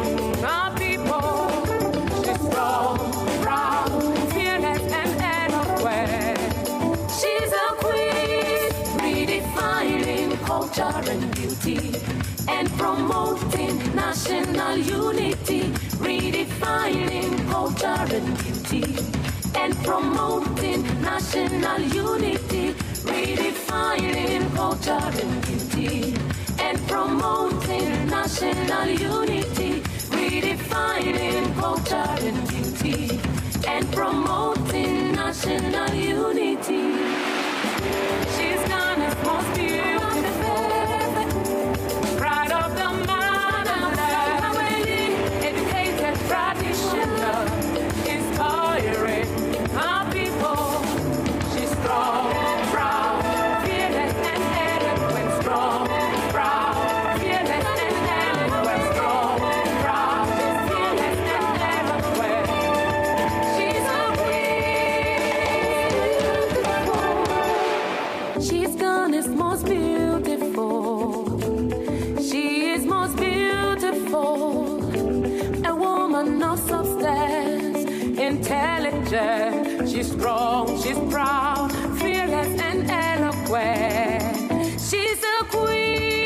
Speaker 2: our people. She's strong, proud, fearless and eloquent. She's a queen, redefining culture and beauty, and promoting national unity, redefining culture and beauty, and promoting national unity, redefining culture and beauty, and promoting national unity, redefining culture and beauty, and promoting national unity. She's Ghana's most beautiful, pride of the motherland, educated, traditional, inspiring our people. She's strong, proud, fearless and eloquent, strong, proud, fearless and eloquent, strong, proud, fearless and eloquent. She's a queen. She's Ghana's most beautiful. She is most beautiful. A woman of substance, intelligent. She's strong, she's proud, fearless and eloquent. She's a queen.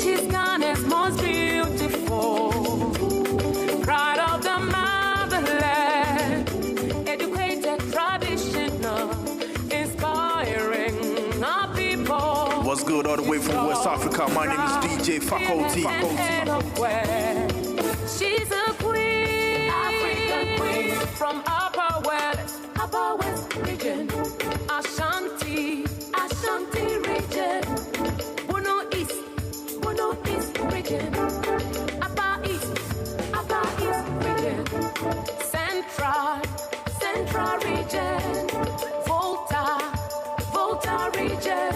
Speaker 2: She's Ghana's most beautiful, pride of the motherland, educated, traditional, inspiring our people.
Speaker 14: What's good all the way from West Africa? My name is DJ Faculty.
Speaker 2: She's a queen, African queen from Upper West region, Ashanti region, Bono East region, Upper East region, Central region, Volta region,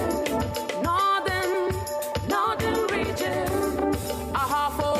Speaker 2: Northern region, Ahafo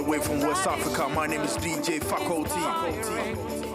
Speaker 14: way from West Africa. My name is DJ Faculty.